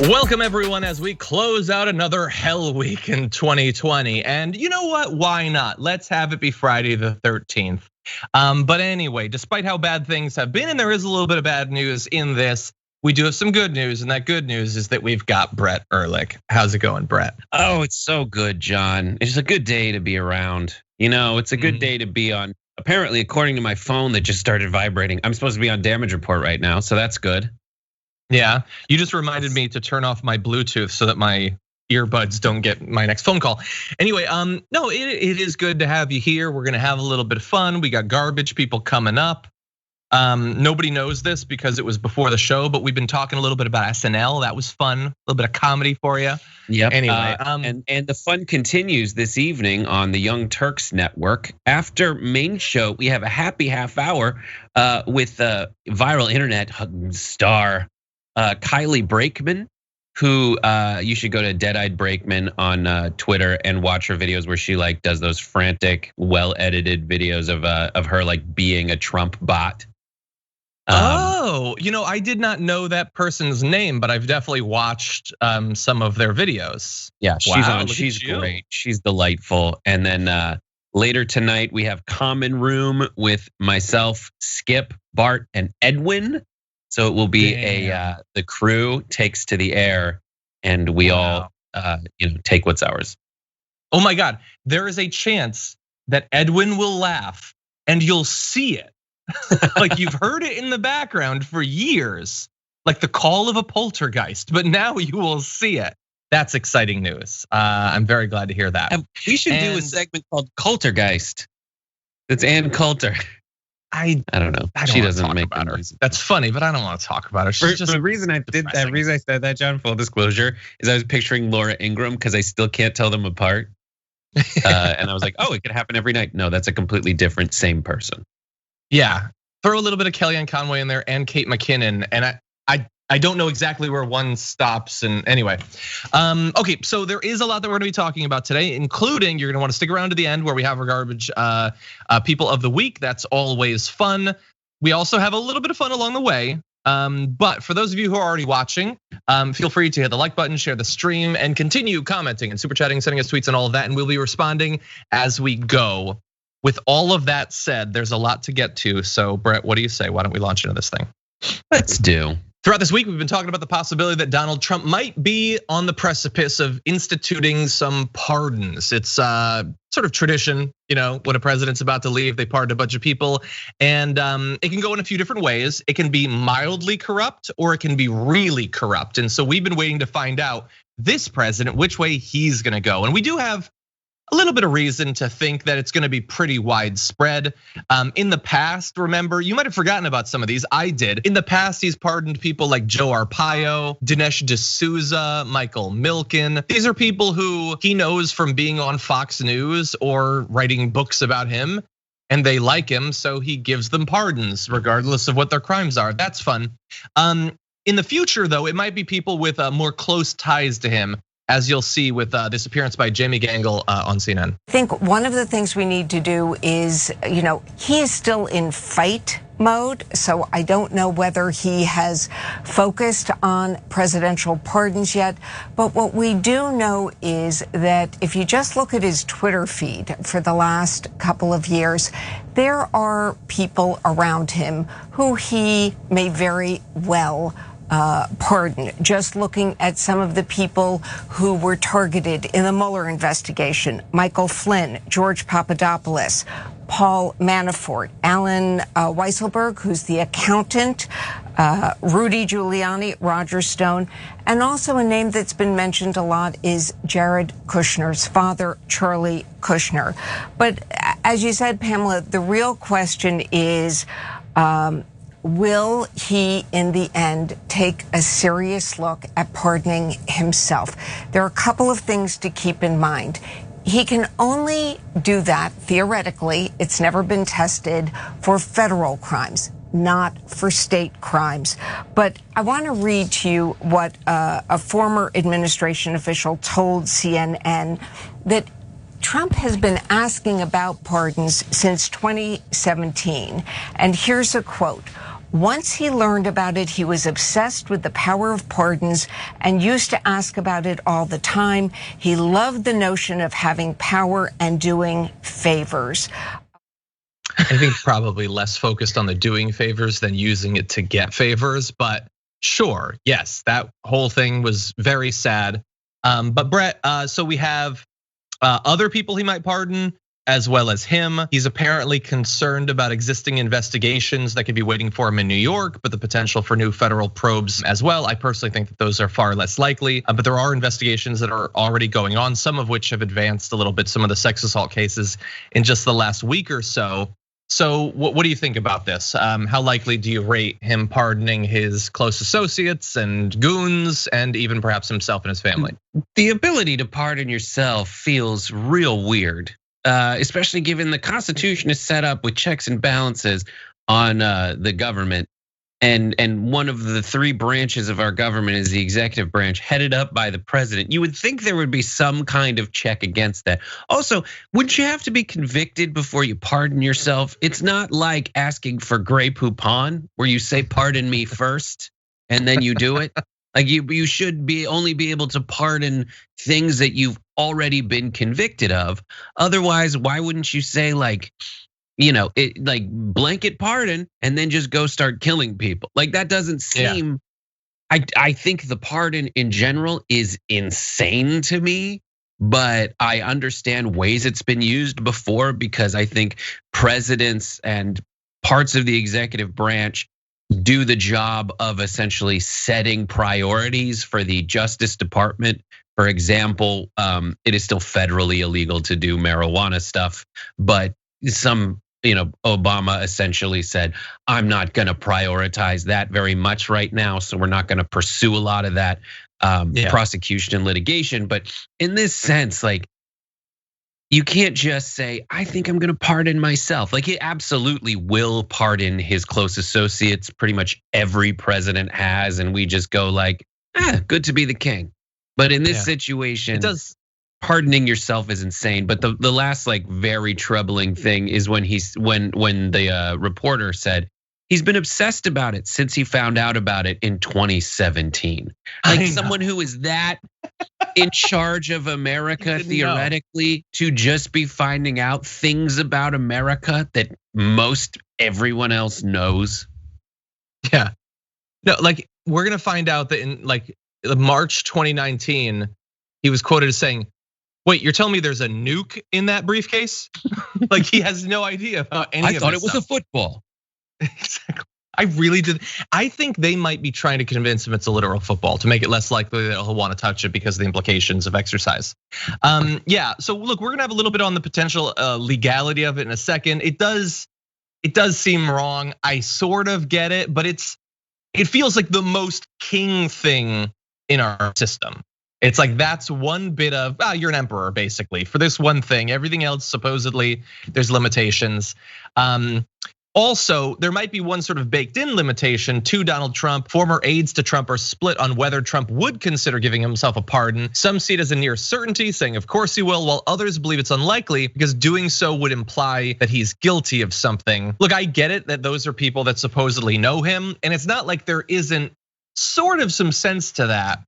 Welcome everyone as we close out another hell week in 2020. And you know what, why not? Let's have it be Friday the 13th. But anyway, despite how bad things have been, and there is a little bit of bad news in this, we do have some good news, and that good news is that we've got Brett Erlich. How's it going, Brett? Oh, it's so good, John. It's a good day to be around. You know, it's a good day to be on. Apparently, according to my phone that just started vibrating, I'm supposed to be on damage report right now, so that's good. Yeah, you just reminded me to turn off my Bluetooth so that my earbuds don't get my next phone call. Anyway, no, it is good to have you here. We're gonna have a little bit of fun. We got garbage people coming up. Nobody knows this because it was before the show, but we've been talking a little bit about SNL. That was fun, a little bit of comedy for you. Yep. Anyway, and the fun continues this evening on the Young Turks Network. After main show, we have a happy half hour with viral internet star Kylie Brakeman, who you should go to Dead-Eyed Brakeman on Twitter and watch her videos where she like does those frantic, well-edited videos of her like being a Trump bot. You know, I did not know that person's name, but I've definitely watched some of their videos. Yeah, she's on. She's great. She's delightful. And then later tonight we have Common Room with myself, Skip, Bart, and Edwin. So it will be the crew takes to the air, and we all take what's ours. Oh my God, there is a chance that Edwin will laugh, and you'll see it. Like you've heard it in the background for years, like the call of a poltergeist, but now you will see it. That's exciting news. I'm very glad to hear that. We should do a segment called Coultergeist. It's Ann Coulter. I don't know. She doesn't make about her. That's funny, but I don't want to talk about her. She's just the reason I did that. The reason I said that, John, full disclosure, is I was picturing Laura Ingraham because I still can't tell them apart. And I was like, oh, it could happen every night. No, that's a completely different, same person. Yeah, throw a little bit of Kellyanne Conway in there and Kate McKinnon, and I don't know exactly where one stops. And anyway, okay, so there is a lot that we're gonna be talking about today, including you're gonna wanna stick around to the end where we have our garbage people of the week. That's always fun. We also have a little bit of fun along the way. But for those of you who are already watching, feel free to hit the like button, share the stream, and continue commenting and super chatting, sending us tweets and all of that, and we'll be responding as we go. With all of that said, there's a lot to get to. So Brett, what do you say? Why don't we launch into this thing? Let's do. Throughout this week, we've been talking about the possibility that Donald Trump might be on the precipice of instituting some pardons. It's sort of tradition, you know, when a president's about to leave, they pardon a bunch of people. And it can go in a few different ways. It can be mildly corrupt or it can be really corrupt. And so we've been waiting to find out this president, which way he's gonna go. And we do have a little bit of reason to think that it's gonna be pretty widespread. In the past, remember, you might have forgotten about some of these, I did. In the past, he's pardoned people like Joe Arpaio, Dinesh D'Souza, Michael Milken. These are people who he knows from being on Fox News or writing books about him, and they like him, so he gives them pardons regardless of what their crimes are. That's fun. In the future, though, it might be people with more close ties to him, as you'll see with this appearance by Jamie Gangel on CNN. I think one of the things we need to do is, he is still in fight mode, so I don't know whether he has focused on presidential pardons yet. But what we do know is that if you just look at his Twitter feed for the last couple of years, there are people around him who he may very well pardon. Just looking at some of the people who were targeted in the Mueller investigation: Michael Flynn, George Papadopoulos, Paul Manafort, Alan Weisselberg, who's the accountant, Rudy Giuliani, Roger Stone, and also a name that's been mentioned a lot is Jared Kushner's father, Charlie Kushner. But as you said, Pamela, the real question is, will he, in the end, take a serious look at pardoning himself? There are a couple of things to keep in mind. He can only do that, theoretically, it's never been tested, for federal crimes, not for state crimes. But I want to read to you what a former administration official told CNN, that Trump has been asking about pardons since 2017. And here's a quote: Once he learned about it, he was obsessed with the power of pardons and used to ask about it all the time. He loved the notion of having power and doing favors. I think probably less focused on the doing favors than using it to get favors, but sure, yes, that whole thing was very sad. But Brett, so we have other people he might pardon as well as him. He's apparently concerned about existing investigations that could be waiting for him in New York, but the potential for new federal probes as well. I personally think that those are far less likely, but there are investigations that are already going on, some of which have advanced a little bit, some of the sex assault cases in just the last week or so. So what do you think about this? How likely do you rate him pardoning his close associates and goons and even perhaps himself and his family? The ability to pardon yourself feels real weird, especially given the Constitution is set up with checks and balances on the government. And one of the three branches of our government is the executive branch, headed up by the president. You would think there would be some kind of check against that. Also, wouldn't you have to be convicted before you pardon yourself? It's not like asking for Grey Poupon, where you say, pardon me first, and then you do it. Like you should only be able to pardon things that you've already been convicted of. Otherwise, why wouldn't you say like blanket pardon and then just go start killing people? Like that doesn't seem. Yeah. I think the pardon in general is insane to me, but I understand ways it's been used before because I think presidents and parts of the executive branch do the job of essentially setting priorities for the Justice Department. For example, it is still federally illegal to do marijuana stuff, but Obama essentially said, I'm not gonna prioritize that very much right now. So we're not gonna pursue a lot of that prosecution and litigation. But in this sense, like, you can't just say, I think I'm gonna pardon myself. Like he absolutely will pardon his close associates. Pretty much every president has, and we just go like, good to be the king. But in this situation, it does. Pardoning yourself is insane. But the last like very troubling thing is when the reporter said he's been obsessed about it since he found out about it in 2017. Like someone who is that in charge of America theoretically to just be finding out things about America that most everyone else knows. Yeah, no, like we're gonna find out that in like March 2019, he was quoted as saying, wait, you're telling me there's a nuke in that briefcase? Like he has no idea about any of this. I thought it was a football. Exactly. I really did. I think they might be trying to convince him it's a literal football to make it less likely that he'll want to touch it because of the implications of exercise. Yeah, so look, we're gonna have a little bit on the potential legality of it in a second. It does seem wrong. I sort of get it, but it feels like the most king thing in our system. It's like that's one bit of, you're an emperor basically for this one thing. Everything else supposedly there's limitations. Also, there might be one sort of baked in limitation to Donald Trump. Former aides to Trump are split on whether Trump would consider giving himself a pardon. Some see it as a near certainty, saying of course he will, while others believe it's unlikely because doing so would imply that he's guilty of something. Look, I get it that those are people that supposedly know him, and it's not like there isn't sort of some sense to that.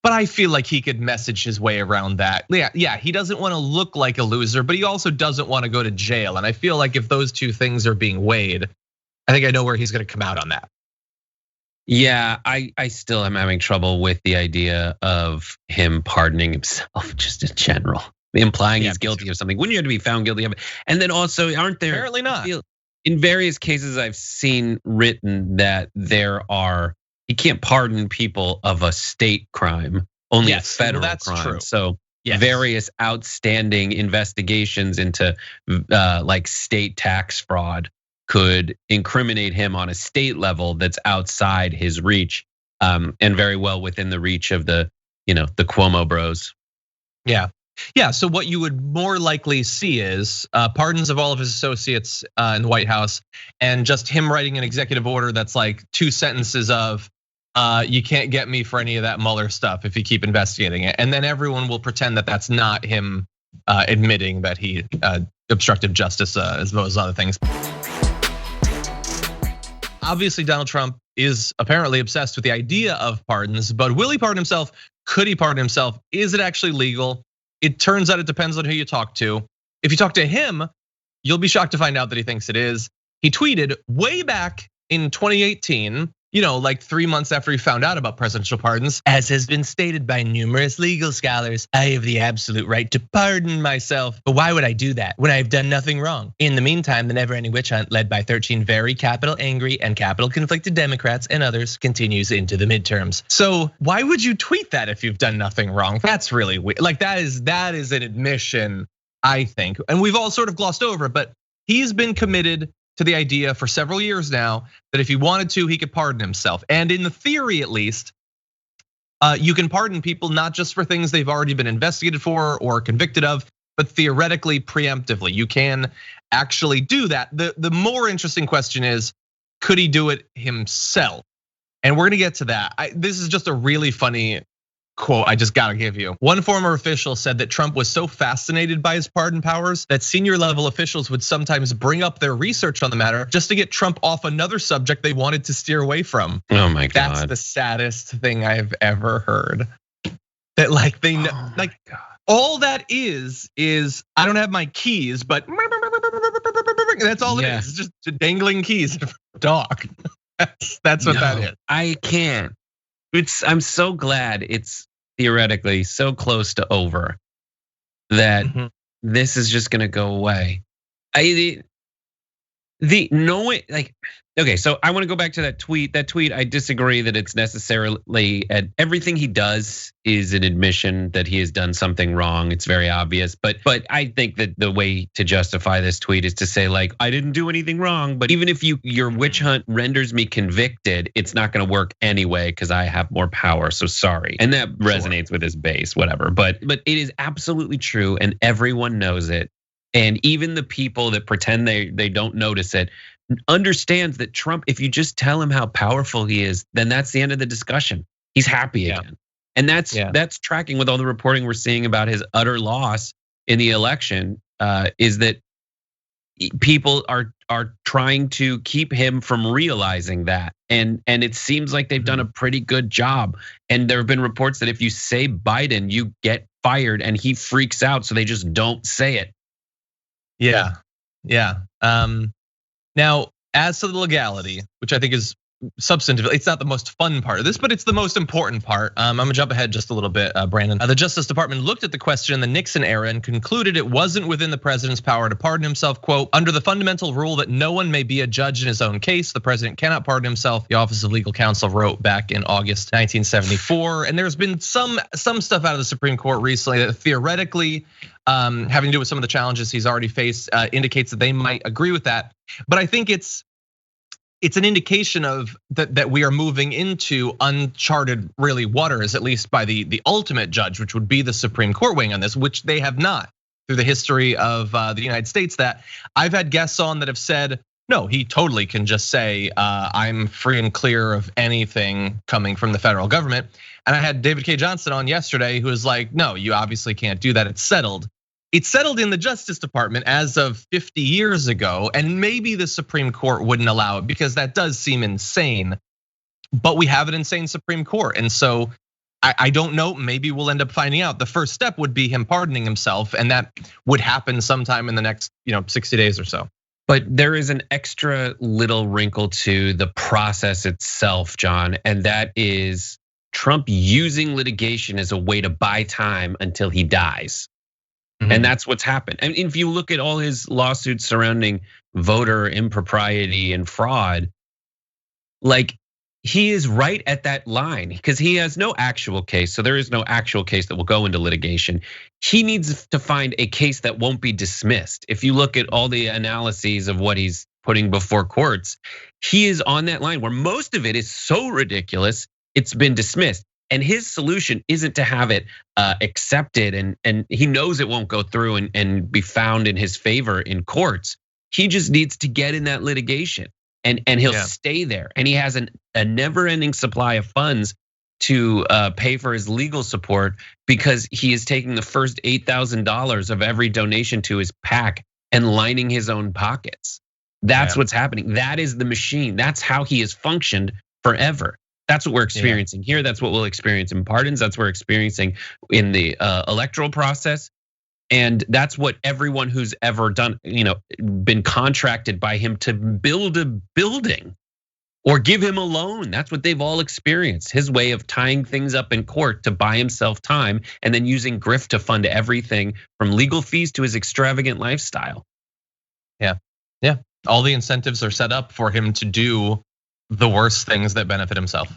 But I feel like he could message his way around that. Yeah, he doesn't want to look like a loser, but he also doesn't want to go to jail. And I feel like if those two things are being weighed, I think I know where he's going to come out on that. Yeah, I still am having trouble with the idea of him pardoning himself just in general, implying he's guilty of something. Wouldn't you have to be found guilty of it? And then also, aren't there? Apparently not. In various cases I've seen written that he can't pardon people of a state crime, only a federal crime. True. So various outstanding investigations into like state tax fraud could incriminate him on a state level that's outside his reach, and very well within the reach of the Cuomo bros. Yeah, so what you would more likely see is pardons of all of his associates in the White House, and just him writing an executive order that's like 2 sentences of, you can't get me for any of that Mueller stuff if you keep investigating it. And then everyone will pretend that that's not him admitting that he obstructed justice as well as other things. obviously Donald Trump is apparently obsessed with the idea of pardons, but will he pardon himself? Could he pardon himself? Is it actually legal? It turns out it depends on who you talk to. If you talk to him, you'll be shocked to find out that he thinks it is. He tweeted way back in 2018, like 3 months after he found out about presidential pardons, as has been stated by numerous legal scholars, I have the absolute right to pardon myself. But why would I do that when I have done nothing wrong? In the meantime, the never-ending witch hunt led by 13 very capital angry and capital conflicted Democrats and others continues into the midterms. So why would you tweet that if you've done nothing wrong? That's really weird. Like that is an admission, I think. And we've all sort of glossed over, but he's been committed to the idea for several years now that if he wanted to, he could pardon himself. And in the theory, at least, you can pardon people not just for things they've already been investigated for or convicted of, but theoretically, preemptively. You can actually do that. The more interesting question is, could he do it himself? And we're gonna get to that. This is just a really funny quote I just gotta give you. One former official said that Trump was so fascinated by his pardon powers that senior level officials would sometimes bring up their research on the matter just to get Trump off another subject they wanted to steer away from. Oh my God. That's the saddest thing I've ever heard. That like they know, like all that is I don't have my keys, but that's all it is. It's just dangling keys for a dog. That's what that is. I can't. I'm so glad it's theoretically so close to over that this is just gonna go away. Okay, so I want to go back to that tweet. That tweet, I disagree that it's necessarily everything he does is an admission that he has done something wrong. It's very obvious, but I think that the way to justify this tweet is to say like, I didn't do anything wrong, but even if your witch hunt renders me convicted, it's not going to work anyway because I have more power. So sorry, and that resonates with his base, whatever. But it is absolutely true, and everyone knows it. And even the people that pretend they don't notice it understands that Trump, if you just tell him how powerful he is, then that's the end of the discussion. He's happy again. And that's tracking with all the reporting we're seeing about his utter loss in the election, is that people are trying to keep him from realizing that. And it seems like they've done a pretty good job. And there have been reports that if you say Biden, you get fired, and he freaks out, so they just don't say it. Yeah. Now, as to the legality, which I think is substantive, it's not the most fun part of this, but it's the most important part. I'm gonna jump ahead just a little bit, Brandon. The Justice Department looked at the question in the Nixon era and concluded it wasn't within the president's power to pardon himself. Quote, under the fundamental rule that no one may be a judge in his own case, the president cannot pardon himself, the Office of Legal Counsel wrote back in August 1974. And there's been some stuff out of the Supreme Court recently that theoretically, having to do with some of the challenges he's already faced, indicates that they might agree with that. But I think it's an indication of that we are moving into uncharted really waters, at least by the ultimate judge, which would be the Supreme Court weighing on this, which they have not through the history of the United States. That I've had guests on that have said, no, he totally can just say, I'm free and clear of anything coming from the federal government. And I had David K. Johnston on yesterday who was like, no, you obviously can't do that, it's settled. It's settled in the Justice Department as of 50 years ago, and maybe the Supreme Court wouldn't allow it because that does seem insane. But we have an insane Supreme Court, and so I don't know. Maybe we'll end up finding out. The first step would be him pardoning himself, and that would happen sometime in the next 60 days or so. But there is an extra little wrinkle to the process itself, John, and that is Trump using litigation as a way to buy time until he dies. And that's what's happened. And if you look at all his lawsuits surrounding voter impropriety and fraud, like he is right at that line because he has no actual case. So there is no actual case that will go into litigation. He needs to find a case that won't be dismissed. If you look at all the analyses of what he's putting before courts, he is on that line where most of it is so ridiculous, it's been dismissed. And his solution isn't to have it accepted, and he knows it won't go through and be found in his favor in courts. He just needs to get in that litigation, and he'll stay there. And he has a never-ending supply of funds to pay for his legal support because he is taking the first $8,000 of every donation to his PAC and lining his own pockets. That's what's happening. That is the machine. That's how he has functioned forever. That's what we're experiencing here. That's what we'll experience in pardons. That's what we're experiencing in the electoral process. And that's what everyone who's ever done, been contracted by him to build a building or give him a loan. That's what they've all experienced. His way of tying things up in court to buy himself time and then using grift to fund everything from legal fees to his extravagant lifestyle. Yeah. All the incentives are set up for him to do the worst things that benefit himself.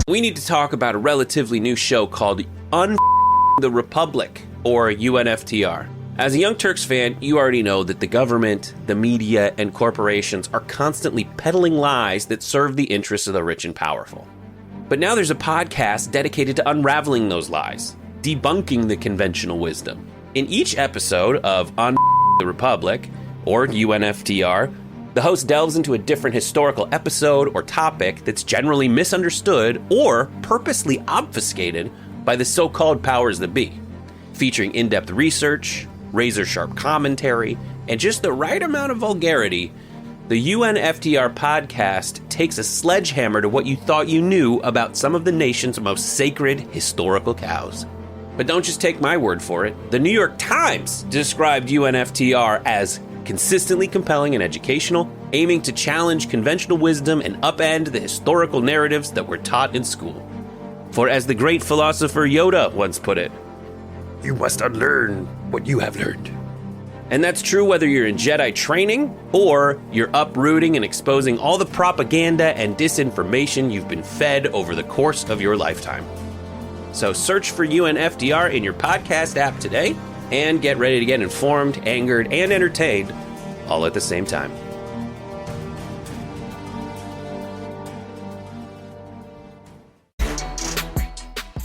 We need to talk about a relatively new show called the Republic, or UNFTR. As a Young Turks fan, you already know that the government, the media, and corporations are constantly peddling lies that serve the interests of the rich and powerful. But now there's a podcast dedicated to unraveling those lies, debunking the conventional wisdom. In each episode of the Republic, or UNFTR, the host delves into a different historical episode or topic that's generally misunderstood or purposely obfuscated by the so-called powers that be. Featuring in-depth research, razor-sharp commentary, and just the right amount of vulgarity, the UNFTR podcast takes a sledgehammer to what you thought you knew about some of the nation's most sacred historical cows. But don't just take my word for it. The New York Times described UNFTR as consistently compelling and educational, aiming to challenge conventional wisdom and upend the historical narratives that were taught in school. For as the great philosopher Yoda once put it, you must unlearn what you have learned. And that's true whether you're in Jedi training or you're uprooting and exposing all the propaganda and disinformation you've been fed over the course of your lifetime. So search for UNFTR in your podcast app today and get ready to get informed, angered, and entertained all at the same time.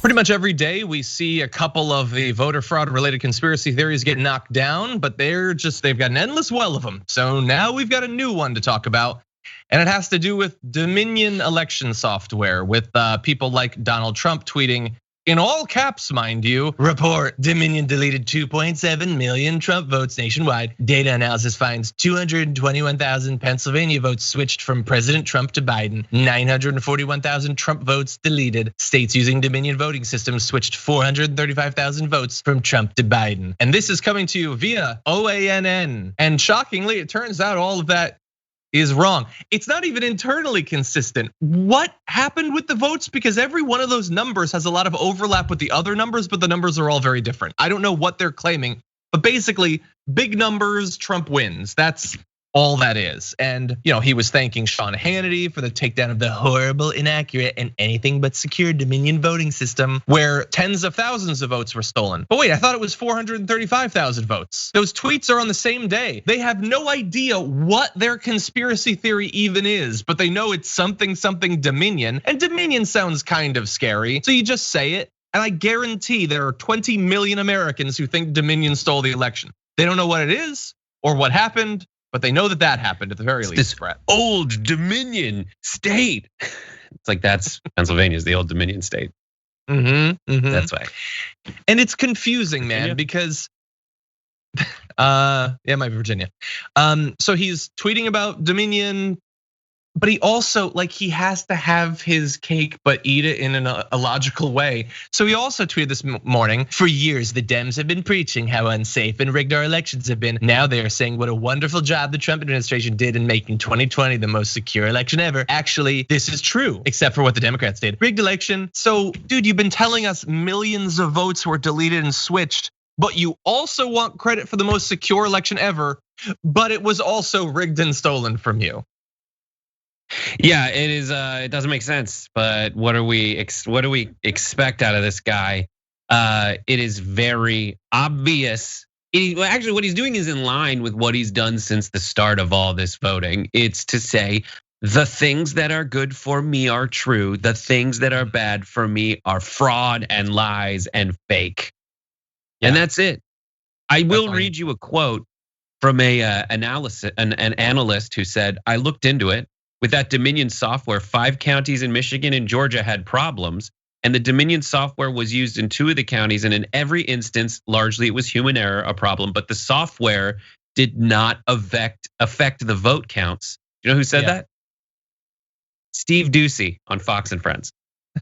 Pretty much every day we see a couple of the voter fraud related conspiracy theories get knocked down, but they've got an endless well of them. So now we've got a new one to talk about. And it has to do with Dominion election software, with people like Donald Trump tweeting, in all caps, mind you, report Dominion deleted 2.7 million Trump votes nationwide. Data analysis finds 221,000 Pennsylvania votes switched from President Trump to Biden. 941,000 Trump votes deleted. States using Dominion voting systems switched 435,000 votes from Trump to Biden. And this is coming to you via OANN. And shockingly, it turns out all of that is wrong. It's not even internally consistent. What happened with the votes? Because every one of those numbers has a lot of overlap with the other numbers, but the numbers are all very different. I don't know what they're claiming, but basically big numbers, Trump wins. That's all that is. And he was thanking Sean Hannity for the takedown of the horrible, inaccurate, and anything but secure Dominion voting system where tens of thousands of votes were stolen. But wait, I thought it was 435,000 votes. Those tweets are on the same day. They have no idea what their conspiracy theory even is, but they know it's something Dominion, and Dominion sounds kind of scary. So you just say it, and I guarantee there are 20 million Americans who think Dominion stole the election. They don't know what it is or what happened, but they know that happened at the very least. This old Dominion state. It's like that's Pennsylvania's the old Dominion state. That's why. And it's confusing, man, because my Virginia. So he's tweeting about Dominion, but he also he has to have his cake but eat it in a logical way. So he also tweeted this morning, for years the Dems have been preaching how unsafe and rigged our elections have been. Now they are saying what a wonderful job the Trump administration did in making 2020 the most secure election ever. Actually, this is true, except for what the Democrats did. Rigged election. So dude, you've been telling us millions of votes were deleted and switched, but you also want credit for the most secure election ever, but it was also rigged and stolen from you. Yeah, it is. It doesn't make sense. But what do we expect out of this guy? It is very obvious. Actually, what he's doing is in line with what he's done since the start of all this voting. It's to say the things that are good for me are true. The things that are bad for me are fraud and lies and fake. Yeah. And that's it. I will read you a quote from an analyst who said, I looked into it. With that Dominion software, 5 counties in Michigan and Georgia had problems, and the Dominion software was used in 2 of the counties, and in every instance, largely it was human error, a problem, but the software did not affect the vote counts. You know who said that? Steve Ducey on Fox and Friends.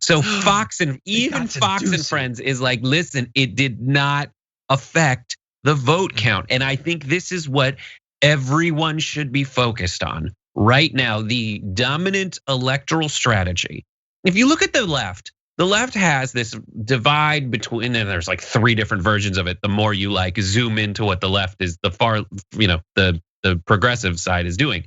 So Fox and Friends is like, listen, it did not affect the vote count. And I think this is what everyone should be focused on right now, the dominant electoral strategy. If you look at the left has this divide between, and there's like 3 different versions of it. The more you like zoom into what the left is, the far, the progressive side is doing.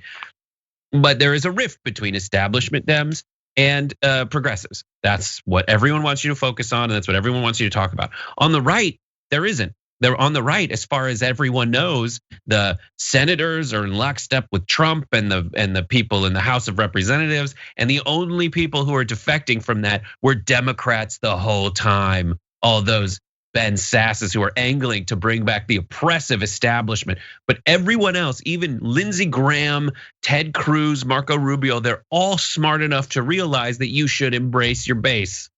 But there is a rift between establishment Dems and progressives. That's what everyone wants you to focus on, and that's what everyone wants you to talk about. On the right, there isn't. They're on the right, as far as everyone knows, the senators are in lockstep with Trump and the people in the House of Representatives, and the only people who are defecting from that were Democrats the whole time. All those Ben Sasses who are angling to bring back the oppressive establishment. But everyone else, even Lindsey Graham, Ted Cruz, Marco Rubio, they're all smart enough to realize that you should embrace your base.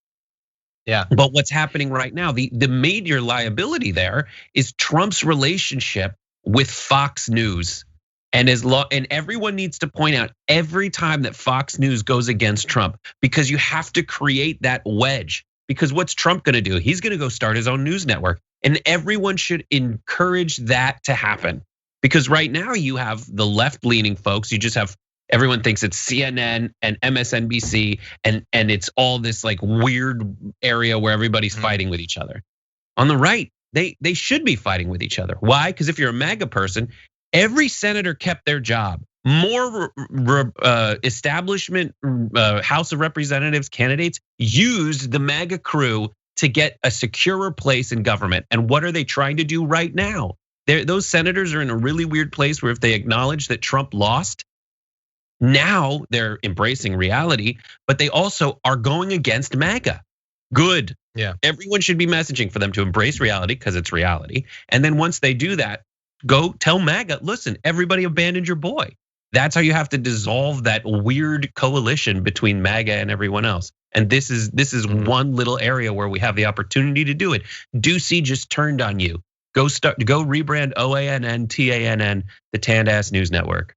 Yeah. But what's happening right now, the major liability there is Trump's relationship with Fox News. And everyone needs to point out every time that Fox News goes against Trump, because you have to create that wedge. Because what's Trump gonna do? He's gonna go start his own news network. And everyone should encourage that to happen. Because right now you have the left-leaning folks, you just have, everyone thinks it's CNN and MSNBC, and it's all this like weird area where everybody's fighting with each other. On the right, they should be fighting with each other. Why? Because if you're a MAGA person, every senator kept their job. More establishment House of Representatives candidates used the MAGA crew to get a securer place in government. And what are they trying to do right now? Those senators are in a really weird place where if they acknowledge that Trump lost, now they're embracing reality, but they also are going against MAGA. Good. Yeah. Everyone should be messaging for them to embrace reality because it's reality. And then once they do that, go tell MAGA, listen, everybody abandoned your boy. That's how you have to dissolve that weird coalition between MAGA and everyone else. And this is one little area where we have the opportunity to do it. Ducey just turned on you. Go rebrand OANN, the Tandass News Network.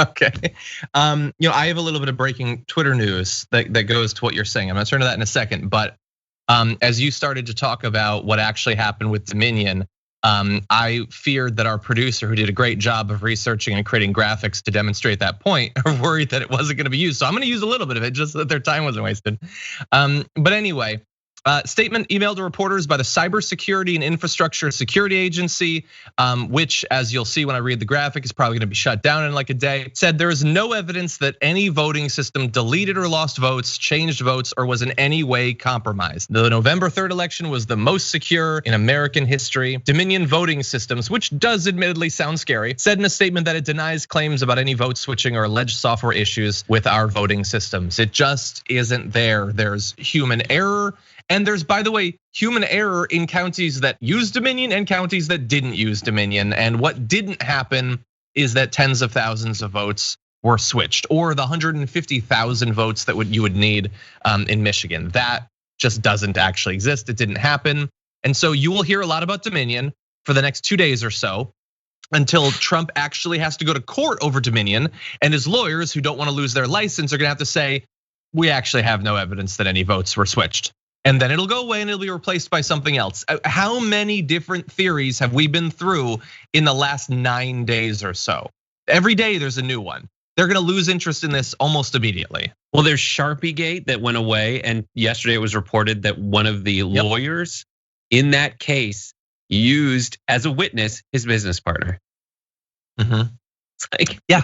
Okay, I have a little bit of breaking Twitter news that goes to what you're saying. I'm gonna turn to that in a second, but as you started to talk about what actually happened with Dominion, I feared that our producer, who did a great job of researching and creating graphics to demonstrate that point, are worried that it wasn't gonna be used. So I'm gonna use a little bit of it just so that their time wasn't wasted. But anyway, statement emailed to reporters by the Cybersecurity and Infrastructure Security Agency, which, as you'll see when I read the graphic, is probably gonna be shut down in like a day, said there is no evidence that any voting system deleted or lost votes, changed votes, or was in any way compromised. The November 3rd election was the most secure in American history. Dominion Voting Systems, which does admittedly sound scary, said in a statement that it denies claims about any vote switching or alleged software issues with our voting systems. It just isn't there. There's human error. And there's, by the way, human error in counties that use Dominion and counties that didn't use Dominion. And what didn't happen is that tens of thousands of votes were switched, or the 150,000 votes that you would need in Michigan. That just doesn't actually exist. It didn't happen. And so you will hear a lot about Dominion for the next 2 days or so, until Trump actually has to go to court over Dominion. And his lawyers, who don't want to lose their license, are gonna have to say, we actually have no evidence that any votes were switched. And then it'll go away and it'll be replaced by something else. How many different theories have we been through in the last 9 days or so? Every day there's a new one. They're gonna lose interest in this almost immediately. Well, there's Sharpiegate that went away, and yesterday it was reported that one of the lawyers in that case used as a witness his business partner. It's like, yeah.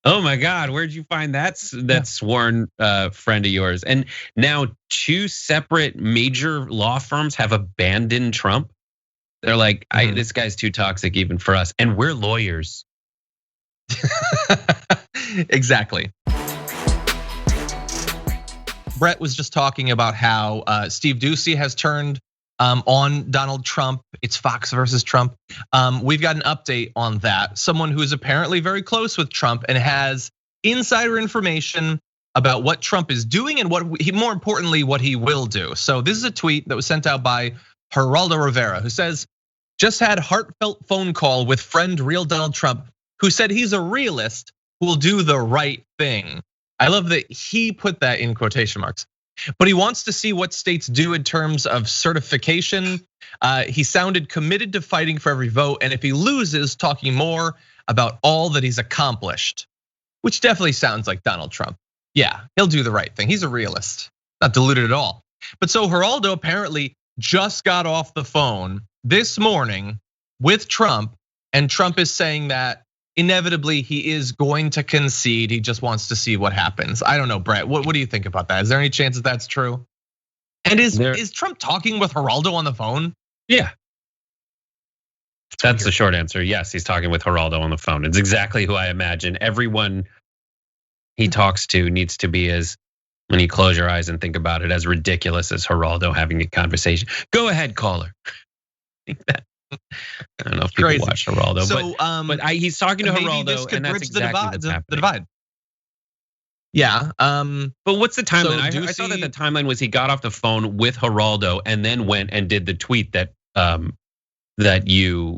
Oh my God, where'd you find that sworn friend of yours? And now 2 separate major law firms have abandoned Trump. They're like, this guy's too toxic even for us, and we're lawyers. Exactly. Brett was just talking about how Steve Ducey has turned on Donald Trump. It's Fox versus Trump. We've got an update on that. Someone who is apparently very close with Trump and has insider information about what Trump is doing and more importantly, what he will do. So this is a tweet that was sent out by Geraldo Rivera, who says, just had heartfelt phone call with friend real Donald Trump, who said he's a realist who will do the right thing. I love that he put that in quotation marks. But he wants to see what states do in terms of certification. He sounded committed to fighting for every vote, and if he loses, talking more about all that he's accomplished, which definitely sounds like Donald Trump. Yeah, he'll do the right thing. He's a realist, not deluded at all. But so Geraldo apparently just got off the phone this morning with Trump, and Trump is saying that inevitably he is going to concede. He just wants to see what happens. I don't know, Brett, what do you think about that? Is there any chance that that's true? And is Trump talking with Geraldo on the phone? Yeah. That's the short answer. Yes, he's talking with Geraldo on the phone. It's exactly who I imagine. Everyone he talks to needs to be, as when you close your eyes and think about it, as ridiculous as Geraldo having a conversation. Go ahead, caller. I don't know if people watch Geraldo, so, but he's talking to Geraldo, and that's exactly what's happening. The divide. Yeah, but what's the timeline? I saw that the timeline was he got off the phone with Geraldo and then went and did the tweet that you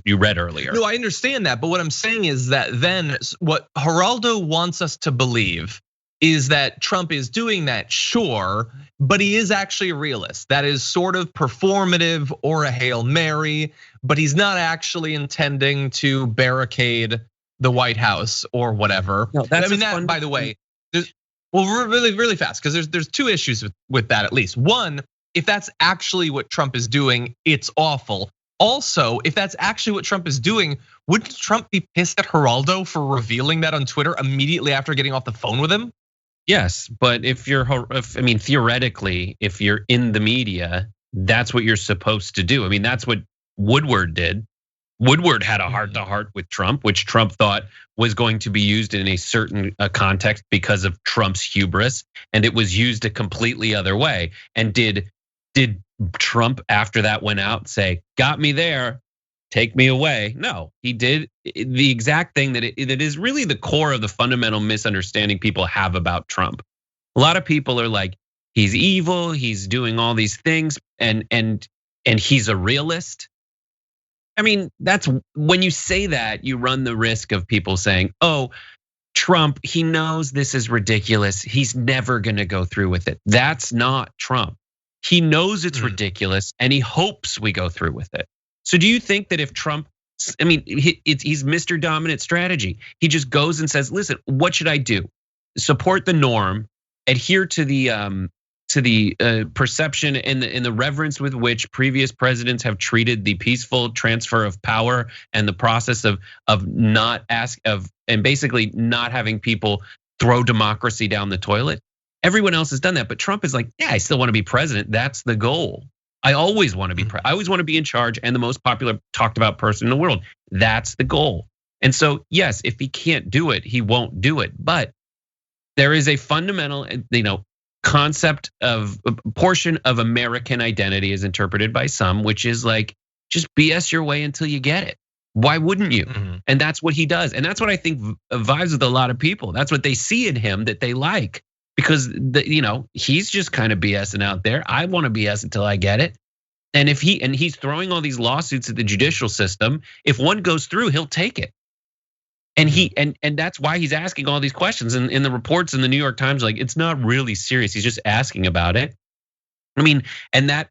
read earlier. No, I understand that, but what I'm saying is that then what Geraldo wants us to believe is that Trump is doing that, sure, but he is actually a realist. That is sort of performative or a Hail Mary, but he's not actually intending to barricade the White House or whatever. No, that's that, by the way, really fast, because there's two issues with that at least. One, if that's actually what Trump is doing, it's awful. Also, if that's actually what Trump is doing, wouldn't Trump be pissed at Geraldo for revealing that on Twitter immediately after getting off the phone with him? Yes, but theoretically, if you're in the media, that's what you're supposed to do. I mean, that's what Woodward did. Woodward had a heart-to-heart with Trump, which Trump thought was going to be used in a certain context because of Trump's hubris, and it was used a completely other way. And did Trump, after that went out, say, "Got me there, take me away"? No, he did the exact thing that is really the core of the fundamental misunderstanding people have about Trump. A lot of people are like, he's evil, he's doing all these things, and he's a realist. I mean, that's when you say that, you run the risk of people saying, "Oh, Trump, he knows this is ridiculous. He's never gonna go through with it." That's not Trump. He knows it's ridiculous and he hopes we go through with it. So do you think that if Trump, I mean, he's Mr. Dominant Strategy. He just goes and says, "Listen, what should I do? Support the norm, adhere to the perception and the reverence with which previous presidents have treated the peaceful transfer of power and the process of basically not having people throw democracy down the toilet." Everyone else has done that, but Trump is like, "Yeah, I still want to be president. That's the goal. I always want to be I always want to be in charge and the most popular talked about person in the world. That's the goal." And so, yes, if he can't do it, he won't do it. But there is a fundamental, concept of a portion of American identity as interpreted by some, which is like, just BS your way until you get it. Why wouldn't you? And that's what he does. And that's what I think vibes with a lot of people. That's what they see in him that they like. Because he's just kind of BSing out there. I want to BS until I get it. And he's throwing all these lawsuits at the judicial system. If one goes through, he'll take it. And that's why he's asking all these questions. And in the reports in the New York Times, like, it's not really serious. He's just asking about it. I mean, and that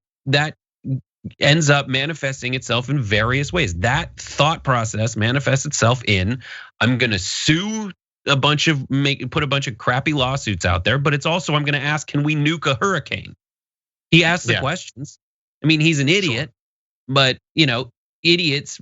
ends up manifesting itself in various ways. That thought process manifests itself in, I'm gonna sue put a bunch of crappy lawsuits out there, but it's also, I'm gonna ask, can we nuke a hurricane? He asks the questions. I mean, he's an idiot, but idiots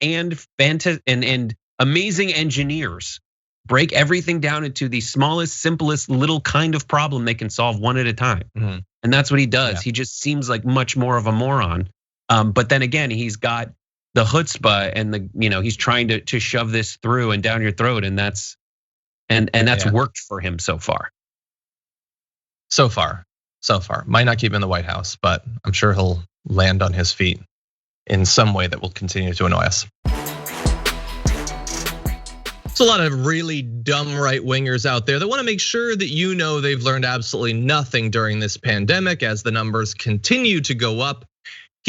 and amazing engineers break everything down into the smallest, simplest little kind of problem they can solve one at a time. And that's what he does. Yeah. He just seems like much more of a moron. But then again, he's got the chutzpah and he's trying to shove this through and down your throat, and that's worked for him so far. So far. Might not keep him in the White House, but I'm sure he'll land on his feet in some way that will continue to annoy us. There's a lot of really dumb right-wingers out there that want to make sure that they've learned absolutely nothing during this pandemic as the numbers continue to go up.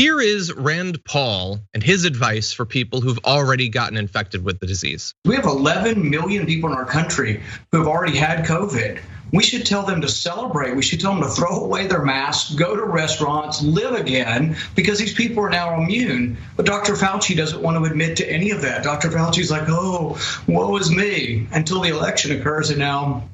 Here is Rand Paul and his advice for people who've already gotten infected with the disease. We have 11 million people in our country who have already had COVID. We should tell them to celebrate. We should tell them to throw away their masks, go to restaurants, live again, because these people are now immune. But Dr. Fauci doesn't want to admit to any of that. Dr. Fauci's like, oh, woe is me, until the election occurs, and now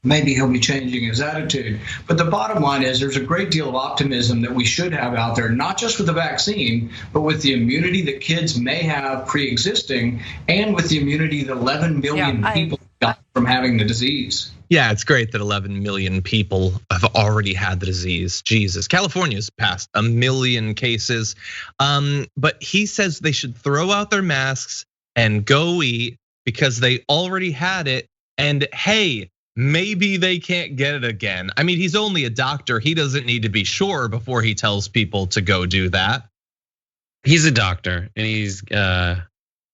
maybe he'll be changing his attitude. But the bottom line is there's a great deal of optimism that we should have out there, not just with the vaccine, but with the immunity that kids may have pre-existing and with the immunity that 11 million people got from having the disease. Yeah, it's great that 11 million people have already had the disease. Jesus, California's passed 1 million cases. But he says they should throw out their masks and go eat because they already had it. And hey, maybe they can't get it again. I mean, he's only a doctor. He doesn't need to be sure before he tells people to go do that. He's a doctor and he's giving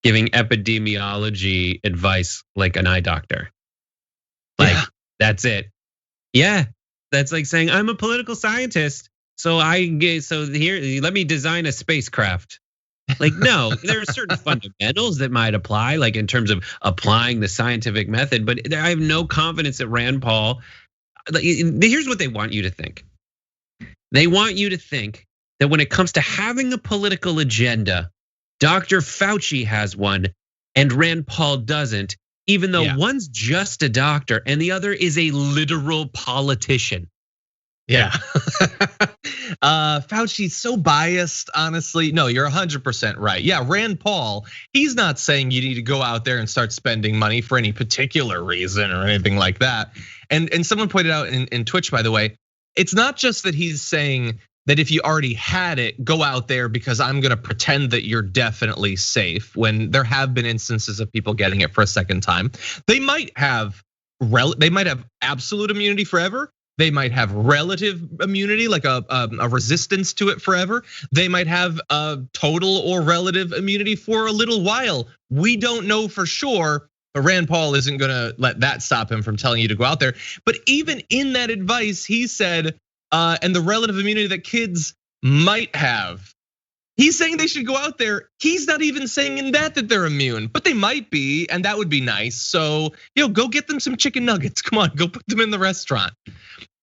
epidemiology advice like an eye doctor. Like, that's it. Yeah, that's like saying I'm a political scientist. So here, let me design a spacecraft. Like, no, there are certain fundamentals that might apply, like in terms of applying the scientific method, but I have no confidence that Rand Paul, here's what they want you to think. They want you to think that when it comes to having a political agenda, Dr. Fauci has one and Rand Paul doesn't, even though one's just a doctor and the other is a literal politician. Yeah, Fauci's so biased, honestly. No, you're 100% right. Yeah, Rand Paul, he's not saying you need to go out there and start spending money for any particular reason or anything like that. And someone pointed out in Twitch, by the way, it's not just that he's saying that if you already had it, go out there because I'm gonna pretend that you're definitely safe, when there have been instances of people getting it for a second time. They might have absolute immunity forever. They might have relative immunity, like a resistance to it forever. They might have a total or relative immunity for a little while. We don't know for sure, but Rand Paul isn't gonna let that stop him from telling you to go out there. But even in that advice, he said, and the relative immunity that kids might have, he's saying they should go out there. He's not even saying in that they're immune, but they might be, and that would be nice. So, go get them some chicken nuggets. Come on, go put them in the restaurant.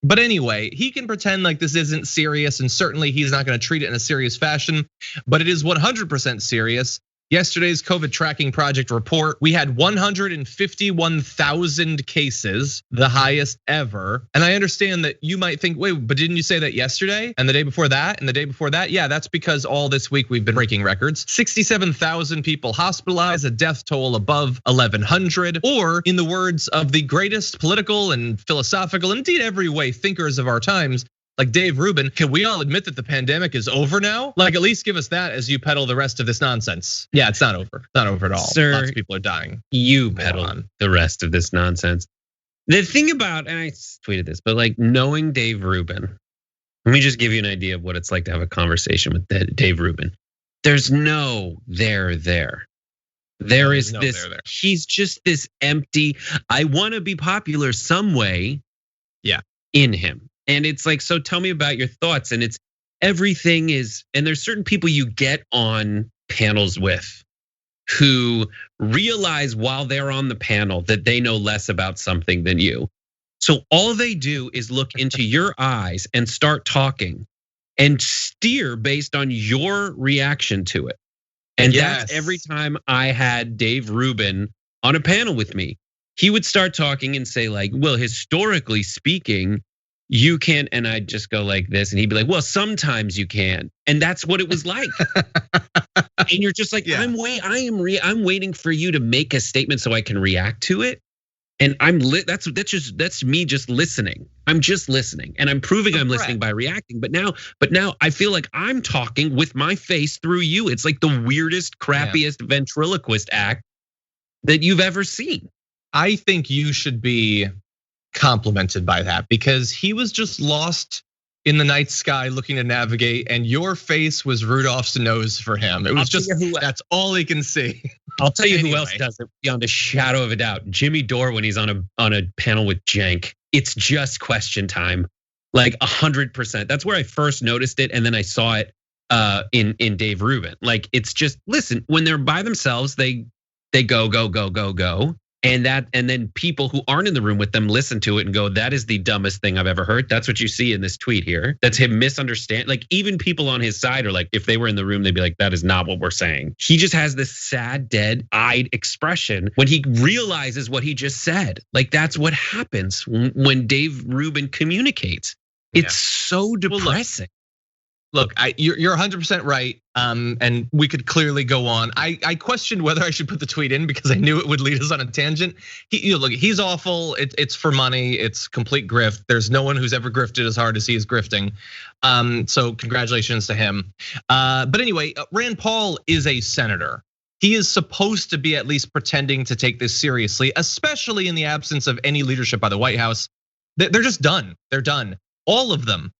But anyway, he can pretend like this isn't serious, and certainly he's not gonna treat it in a serious fashion, but it is 100% serious. Yesterday's COVID tracking project report, we had 151,000 cases, the highest ever. And I understand that you might think, wait, but didn't you say that yesterday? And the day before that, and the day before that? Yeah, that's because all this week we've been breaking records. 67,000 people hospitalized, a death toll above 1,100. Or in the words of the greatest political and philosophical, and indeed every way thinkers of our times, like Dave Rubin, can we all admit that the pandemic is over now? Like, at least give us that as you peddle the rest of this nonsense. Yeah, it's not over. It's not over at all. Sir, lots of people are dying. You peddle the rest of this nonsense. The thing about, and I tweeted this, but like knowing Dave Rubin, let me just give you an idea of what it's like to have a conversation with Dave Rubin. There's no there. There is no this, there. He's just this empty, I wanna be popular some way in him. And it's like, so tell me about your thoughts. And it's everything is, and there's certain people you get on panels with who realize while they're on the panel that they know less about something than you. So all they do is look into your eyes and start talking and steer based on your reaction to it. And that's every time I had Dave Rubin on a panel with me. He would start talking and say like, well, historically speaking, you can't, and I'd just go like this, and he'd be like, well, sometimes you can. And that's what it was like. And you're just like, I'm waiting for you to make a statement so I can react to it. And that's me just listening. I'm just listening, and I'm proving I'm listening by reacting. But now I feel like I'm talking with my face through you. It's like the weirdest, crappiest ventriloquist act that you've ever seen. I think you should be complimented by that, because he was just lost in the night sky looking to navigate, and your face was Rudolph's nose for him. It was just, that's all he can see. I'll tell you who else does it beyond a shadow of a doubt. Jimmy Dore, when he's on a panel with Cenk, it's just question time, like 100%. That's where I first noticed it, and then I saw it in Dave Rubin. Like, it's just, listen, when they're by themselves, they go. And then people who aren't in the room with them listen to it and go, that is the dumbest thing I've ever heard. That's what you see in this tweet here. That's him misunderstand. Like, even people on his side are like, if they were in the room, they'd be like, that is not what we're saying. He just has this sad, dead-eyed expression when he realizes what he just said. Like, that's what happens when Dave Rubin communicates. It's so depressing. Look, you're 100% right, and we could clearly go on. I questioned whether I should put the tweet in because I knew it would lead us on a tangent. Look, he's awful. It's for money. It's complete grift. There's no one who's ever grifted as hard as he is grifting. So congratulations to him. But anyway, Rand Paul is a senator. He is supposed to be at least pretending to take this seriously, especially in the absence of any leadership by the White House. They're just done. They're done. All of them.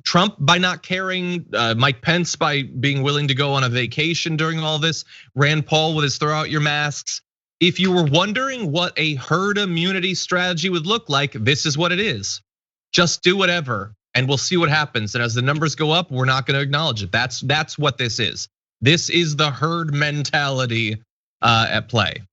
Trump by not caring, Mike Pence by being willing to go on a vacation during all this, Rand Paul with his throw out your masks. If you were wondering what a herd immunity strategy would look like, this is what it is. Just do whatever and we'll see what happens. And as the numbers go up, we're not going to acknowledge it. That's what this is. This is the herd mentality at play.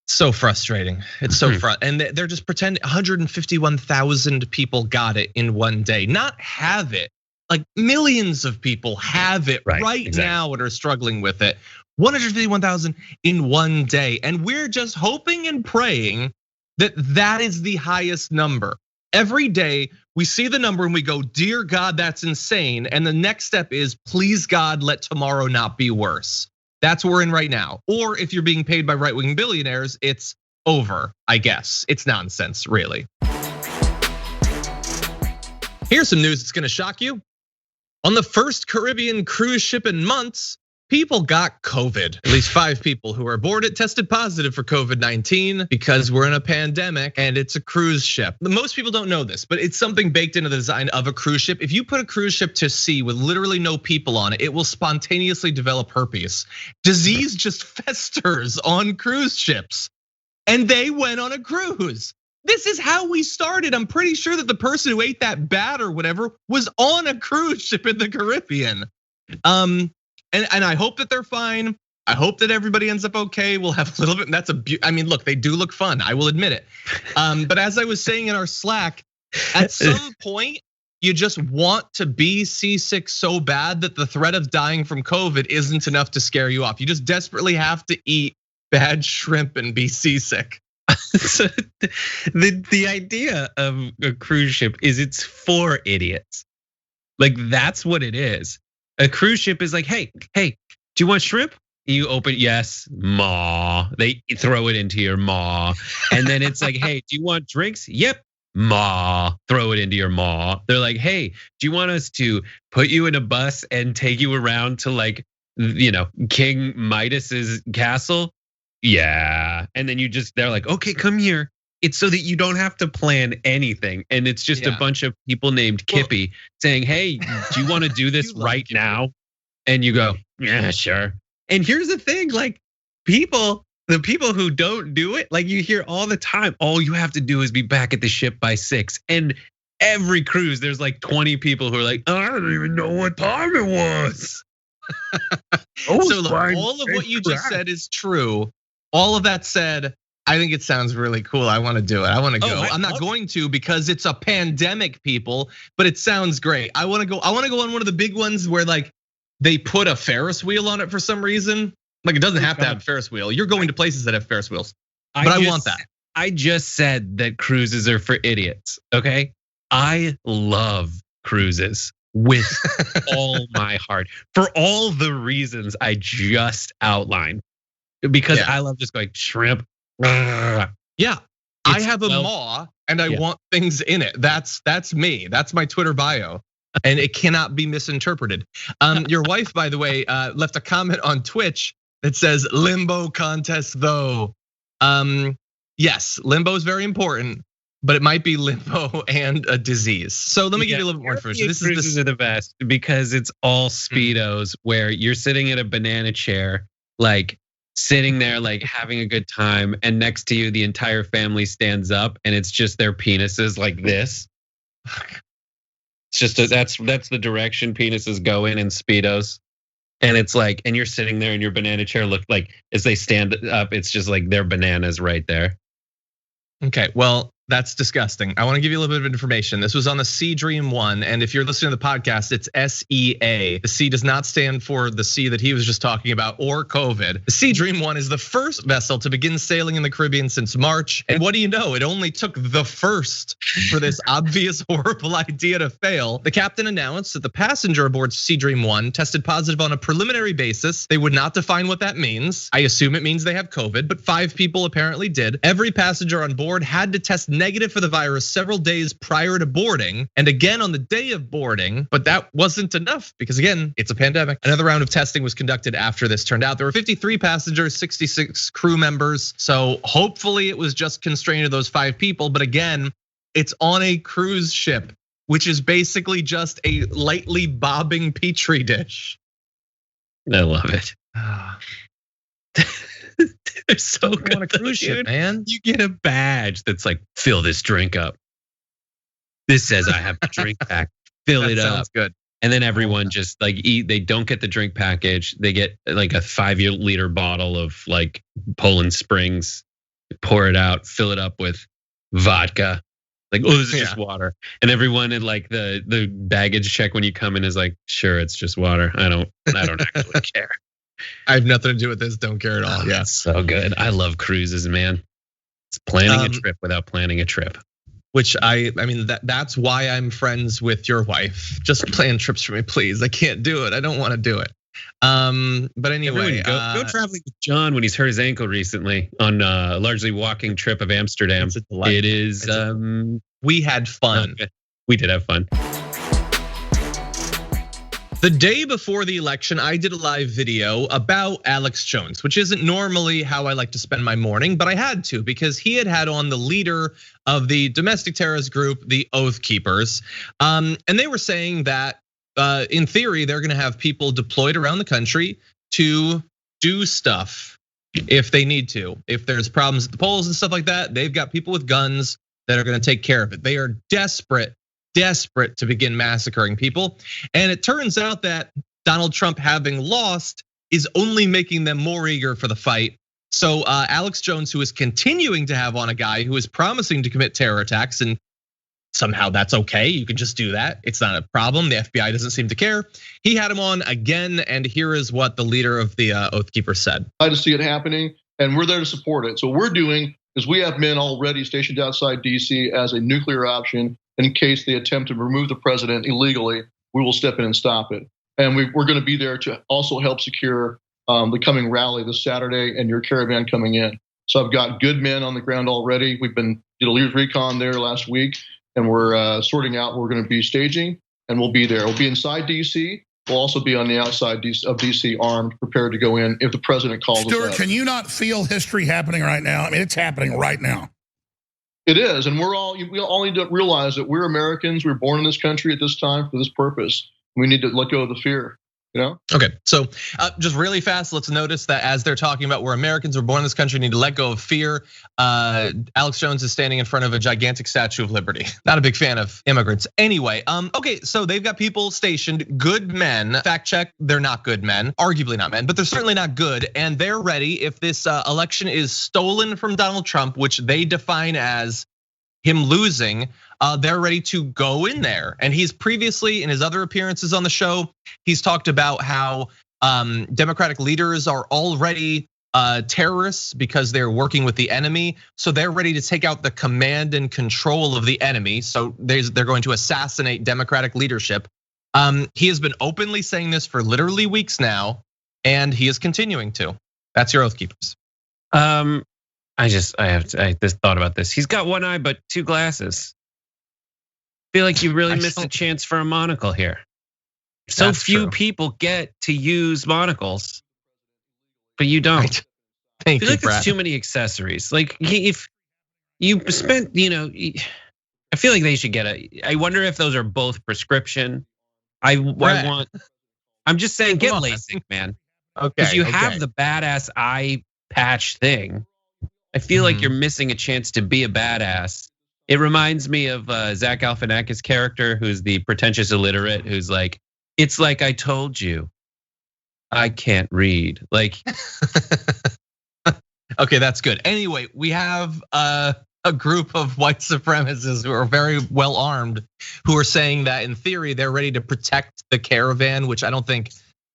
So frustrating. It's so frustrating. And they're just pretending 151,000 people got it in one day. Not have it. Like millions of people have it right now and are struggling with it. 151,000 in one day. And we're just hoping and praying that that is the highest number. Every day we see the number and we go, dear God, that's insane. And the next step is, please God, let tomorrow not be worse. That's what we're in right now. Or if you're being paid by right-wing billionaires, it's over, I guess. It's nonsense, really. Here's some news that's gonna shock you. On the first Caribbean cruise ship in months, people got COVID. At least 5 people who were aboard it tested positive for COVID-19 because we're in a pandemic and it's a cruise ship. Most people don't know this, but it's something baked into the design of a cruise ship. If you put a cruise ship to sea with literally no people on it, it will spontaneously develop herpes. Disease just festers on cruise ships. And they went on a cruise. This is how we started. I'm pretty sure that the person who ate that bat or whatever was on a cruise ship in the Caribbean. And I hope that they're fine. I hope that everybody ends up okay. We'll have a little bit, and that's I mean, look, they do look fun, I will admit it. But as I was saying in our Slack, at some point, you just want to be seasick so bad that the threat of dying from COVID isn't enough to scare you off. You just desperately have to eat bad shrimp and be seasick. So the idea of a cruise ship is it's for idiots. Like, that's what it is. A cruise ship is like, hey, do you want shrimp? You open, yes, maw. They throw it into your maw. And then it's like, hey, do you want drinks? Yep, maw. Throw it into your maw. They're like, hey, do you want us to put you in a bus and take you around to, like, King Midas's castle? Yeah. And then they're like, okay, come here. It's so that you don't have to plan anything. And it's just a bunch of people named Kippy saying, hey, do you want to do this right now? And you go, yeah, sure. And here's the thing, like, the people who don't do it, like, you hear all the time, all you have to do is be back at the ship by 6. And every cruise, there's like 20 people who are like, I don't even know what time it was. So look, all of what you just said is true. All of that said, I think it sounds really cool. I want to do it. I want to go. I'm not going to because it's a pandemic, people, but it sounds great. I want to go on one of the big ones where, like, they put a Ferris wheel on it for some reason. Like, it doesn't have to have a Ferris wheel. You're going to places that have Ferris wheels, but I want that. I just said that cruises are for idiots, okay? I love cruises with all my heart for all the reasons I just outlined, because I love just going shrimp. Yeah, I have a maw and I want things in it. That's me. That's my Twitter bio, and it cannot be misinterpreted. Your wife, by the way, left a comment on Twitch that says limbo contest though. Yes, limbo is very important, but it might be limbo and a disease. So let me give you a little bit more information. Cruises are the best because it's all Speedos where you're sitting at a banana chair, like, sitting there, like, having a good time, and next to you the entire family stands up and it's just their penises like this. It's just that's the direction penises go in Speedos. And it's like, and you're sitting there in your banana chair, look like as they stand up, it's just like their bananas right there. Okay, well, that's disgusting. I want to give you a little bit of information. This was on the Sea Dream 1, and if you're listening to the podcast, it's SEA. The C does not stand for the C that he was just talking about or COVID. The Sea Dream 1 is the first vessel to begin sailing in the Caribbean since March. And what do you know? It only took the first for this obvious, horrible idea to fail. The captain announced that the passenger aboard Sea Dream 1 tested positive on a preliminary basis. They would not define what that means. I assume it means they have COVID, but 5 people apparently did. Every passenger on board had to test negative for the virus several days prior to boarding and again on the day of boarding, but that wasn't enough because again, it's a pandemic. Another round of testing was conducted after this turned out. There were 53 passengers, 66 crew members. So hopefully it was just constrained to those 5 people. But again, it's on a cruise ship, which is basically just a lightly bobbing petri dish. I love it. They're so good on a cruise ship, man. You get a badge that's like, fill this drink up. This says I have a drink pack. Fill it up. Sounds good. And then everyone just like eat. They don't get the drink package. They get like a 5-liter bottle of like Poland Springs. Pour it out. Fill it up with vodka. Like, oh, this is just water. And everyone in like the baggage check when you come in is like, sure, it's just water. I don't actually care. I have nothing to do with this. Don't care at all. Yeah, so good. I love cruises, man. It's planning a trip without planning a trip. Which I mean, that's why I'm friends with your wife. Just plan trips for me, please. I can't do it. I don't want to do it. But anyway, go traveling with John when he's hurt his ankle recently on a largely walking trip of Amsterdam. It is. We had fun. We did have fun. The day before the election, I did a live video about Alex Jones, which isn't normally how I like to spend my morning, but I had to because he had on the leader of the domestic terrorist group, the Oath Keepers. And they were saying that in theory, they're gonna have people deployed around the country to do stuff if they need to. If there's problems at the polls and stuff like that, they've got people with guns that are gonna take care of it. They are desperate to begin massacring people. And it turns out that Donald Trump, having lost, is only making them more eager for the fight. So Alex Jones, who is continuing to have on a guy who is promising to commit terror attacks, and somehow that's okay, you can just do that. It's not a problem. The FBI doesn't seem to care. He had him on again, and here is what the leader of the Oath Keepers said. I just see it happening, and we're there to support it. So what we're doing is we have men already stationed outside DC as a nuclear option. In case they attempt to remove the president illegally, we will step in and stop it. And we're going to be there to also help secure the coming rally this Saturday and your caravan coming in. So I've got good men on the ground already. We've did a leaders recon there last week, and we're sorting out what we're going to be staging, and we'll be there. We'll be inside DC. We'll also be on the outside of DC armed, prepared to go in if the president calls us up. Stuart, can you not feel history happening right now? I mean, it's happening right now. It is, and we all need to realize that we're Americans. We're born in this country at this time for this purpose. We need to let go of the fear, you know? Okay, so just really fast, let's notice that as they're talking about we're Americans, we're born in this country, need to let go of fear. Alex Jones is standing in front of a gigantic Statue of Liberty. Not a big fan of immigrants. Anyway, okay, so they've got people stationed, good men. Fact check, they're not good men, arguably not men, but they're certainly not good. And they're ready if this election is stolen from Donald Trump, which they define as him losing, they're ready to go in there. And he's previously, in his other appearances on the show, he's talked about how Democratic leaders are already terrorists because they're working with the enemy. So they're ready to take out the command and control of the enemy. So they're going to assassinate Democratic leadership. He has been openly saying this for literally weeks now, and he is continuing to. That's your Oath Keepers. I just thought about this. He's got one eye, but 2 glasses. I feel like you really missed a chance for a monocle here. So few people get to use monocles, but you don't. Right. Thank you, Brad. Brad. There's too many accessories. Like if you spent, I feel like they should get I wonder if those are both prescription. I'm just saying, get LASIK, man. Okay. Because you have the badass eye patch thing. I feel like you're missing a chance to be a badass It reminds me of Zach Galifianakis' character, who's the pretentious illiterate, who's like, "It's like I told you, I can't read." Like, okay, that's good. Anyway, we have a group of white supremacists who are very well armed, who are saying that in theory they're ready to protect the caravan, which I don't think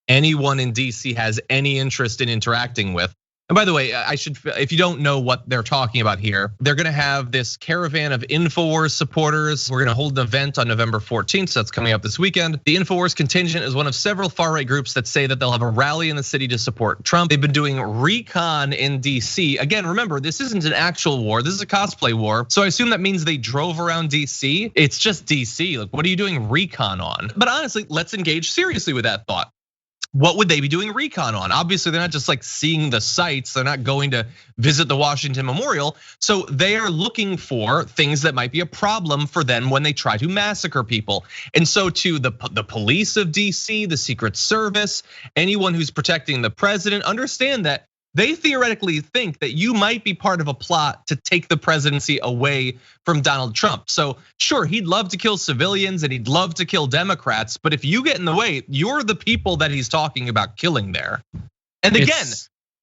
anyone in DC has any interest in interacting with. And by the way, if you don't know what they're talking about here, they're gonna have this caravan of InfoWars supporters. We're gonna hold an event on November 14th, so that's coming up this weekend. The InfoWars contingent is one of several far-right groups that say that they'll have a rally in the city to support Trump. They've been doing recon in DC. Again, remember, this isn't an actual war, this is a cosplay war. So I assume that means they drove around DC. It's just DC, like what are you doing recon on? But honestly, let's engage seriously with that thought. What would they be doing recon on? Obviously, they're not just like seeing the sites. They're not going to visit the Washington Memorial. So they are looking for things that might be a problem for them when they try to massacre people. And so to the police of DC, the Secret Service, anyone who's protecting the president, understand that they theoretically think that you might be part of a plot to take the presidency away from Donald Trump. So sure, he'd love to kill civilians and he'd love to kill Democrats, but if you get in the way, you're the people that he's talking about killing there. And again,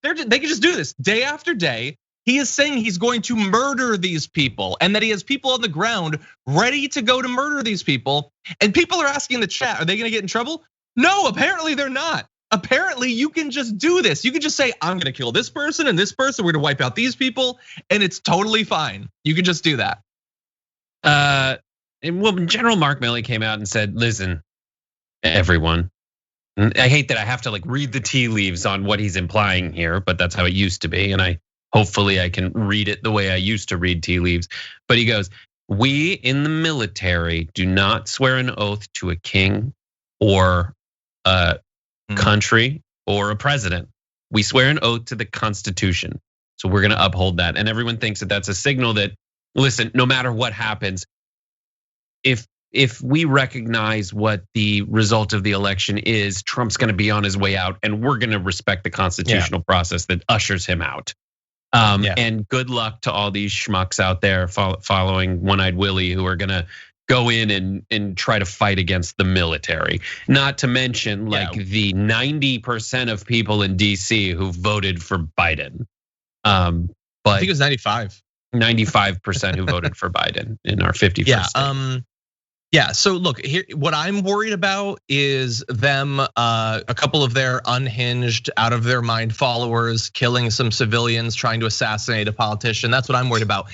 they can just do this day after day. He is saying he's going to murder these people and that he has people on the ground ready to go to murder these people. And people are asking in the chat, are they gonna get in trouble? No, apparently they're not. Apparently you can just do this. You can just say, I'm gonna kill this person and this person, we're gonna wipe out these people, and it's totally fine. You can just do that. And well, General Mark Milley came out and said, listen, everyone, I hate that I have to like read the tea leaves on what he's implying here, but that's how it used to be. And hopefully I can read it the way I used to read tea leaves. But he goes, we in the military do not swear an oath to a king or a country or a president. We swear an oath to the Constitution. So we're gonna uphold that. And everyone thinks that that's a signal that, listen, no matter what happens, if we recognize what the result of the election is, Trump's gonna be on his way out and we're gonna respect the constitutional process that ushers him out. And good luck to all these schmucks out there following One-Eyed Willie who are gonna go in and try to fight against the military. Not to mention like the 90% of people in DC who voted for Biden. But I think it was 95. 95% who voted for Biden in our 51st state. Yeah, so look, here, what I'm worried about is them, a couple of their unhinged, out of their mind followers killing some civilians, trying to assassinate a politician. That's what I'm worried about.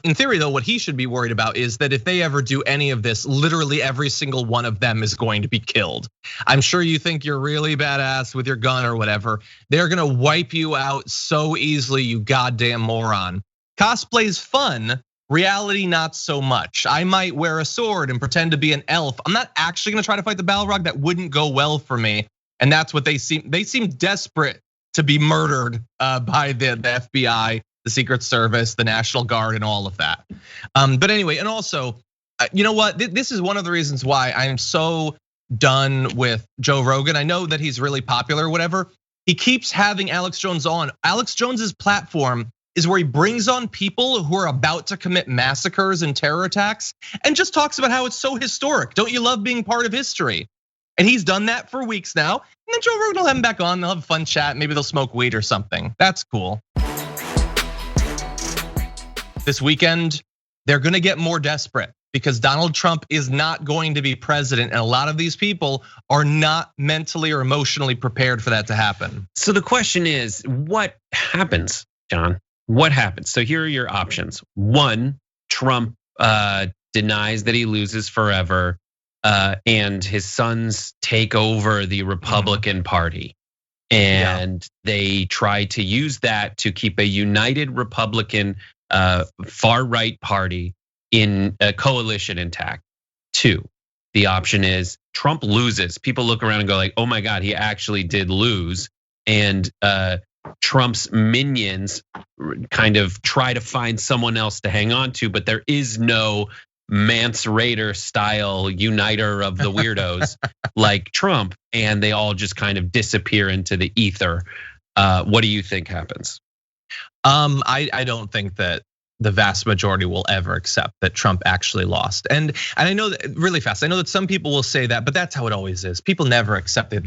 In theory, though, what he should be worried about is that if they ever do any of this, literally every single one of them is going to be killed. I'm sure you think you're really badass with your gun or whatever. They're gonna wipe you out so easily, you goddamn moron. Cosplay's fun. Reality, not so much. I might wear a sword and pretend to be an elf. I'm not actually gonna try to fight the Balrog. That wouldn't go well for me. And that's what they seem desperate to be murdered by the FBI, the Secret Service, the National Guard, and all of that. But anyway, and also, you know what? This is one of the reasons why I am so done with Joe Rogan. I know that he's really popular or whatever. He keeps having Alex Jones on. Alex Jones's platform is where he brings on people who are about to commit massacres and terror attacks and just talks about how it's so historic. Don't you love being part of history? And he's done that for weeks now. And then Joe Rogan will have him back on, they'll have a fun chat, maybe they'll smoke weed or something. That's cool. This weekend, they're gonna get more desperate because Donald Trump is not going to be president. And a lot of these people are not mentally or emotionally prepared for that to happen. So the question is, what happens, John? What happens? So here are your options. One, Trump denies that he loses forever, and his sons take over the Republican Party. And they try to use that to keep a united Republican far-right party in a coalition intact. Two, the option is Trump loses. People look around and go like, oh my God, he actually did lose. And Trump's minions kind of try to find someone else to hang on to, but there is no Mance Raider style uniter of the weirdos like Trump, and they all just kind of disappear into the ether. What do you think happens? I don't think that the vast majority will ever accept that Trump actually lost. And I know that really fast, I know that some people will say that, but that's how it always is. People never accepted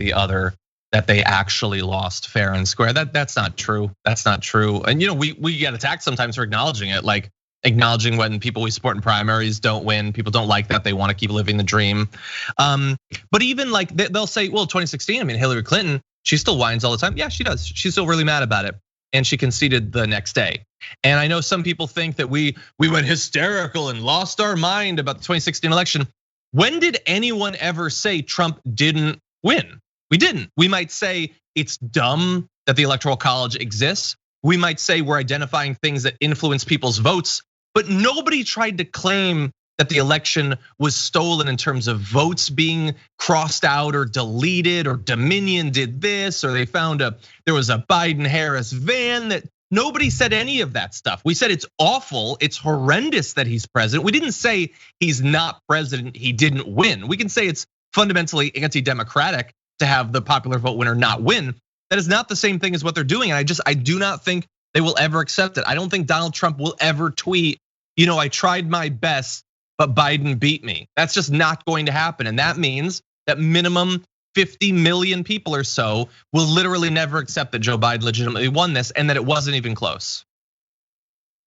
that they actually lost fair and square. That's not true. That's not true. And we get attacked sometimes for acknowledging it, like acknowledging when people we support in primaries don't win. People don't like that. They want to keep living the dream. But even like they'll say, well, 2016, I mean, Hillary Clinton, she still whines all the time. Yeah, she does. She's still really mad about it. And she conceded the next day. And I know some people think that we went hysterical and lost our mind about the 2016 election. When did anyone ever say Trump didn't win? We didn't. We might say it's dumb that the Electoral College exists. We might say we're identifying things that influence people's votes, but nobody tried to claim that the election was stolen in terms of votes being crossed out or deleted, or Dominion did this, or they found there was a Biden-Harris van. That nobody said any of that stuff. We said it's awful, it's horrendous that he's president. We didn't say he's not president, he didn't win. We can say it's fundamentally anti-democratic to have the popular vote winner not win. That is not the same thing as what they're doing. And I do not think they will ever accept it. I don't think Donald Trump will ever tweet, I tried my best, but Biden beat me. That's just not going to happen. And that means that minimum 50 million people or so will literally never accept that Joe Biden legitimately won this and that it wasn't even close.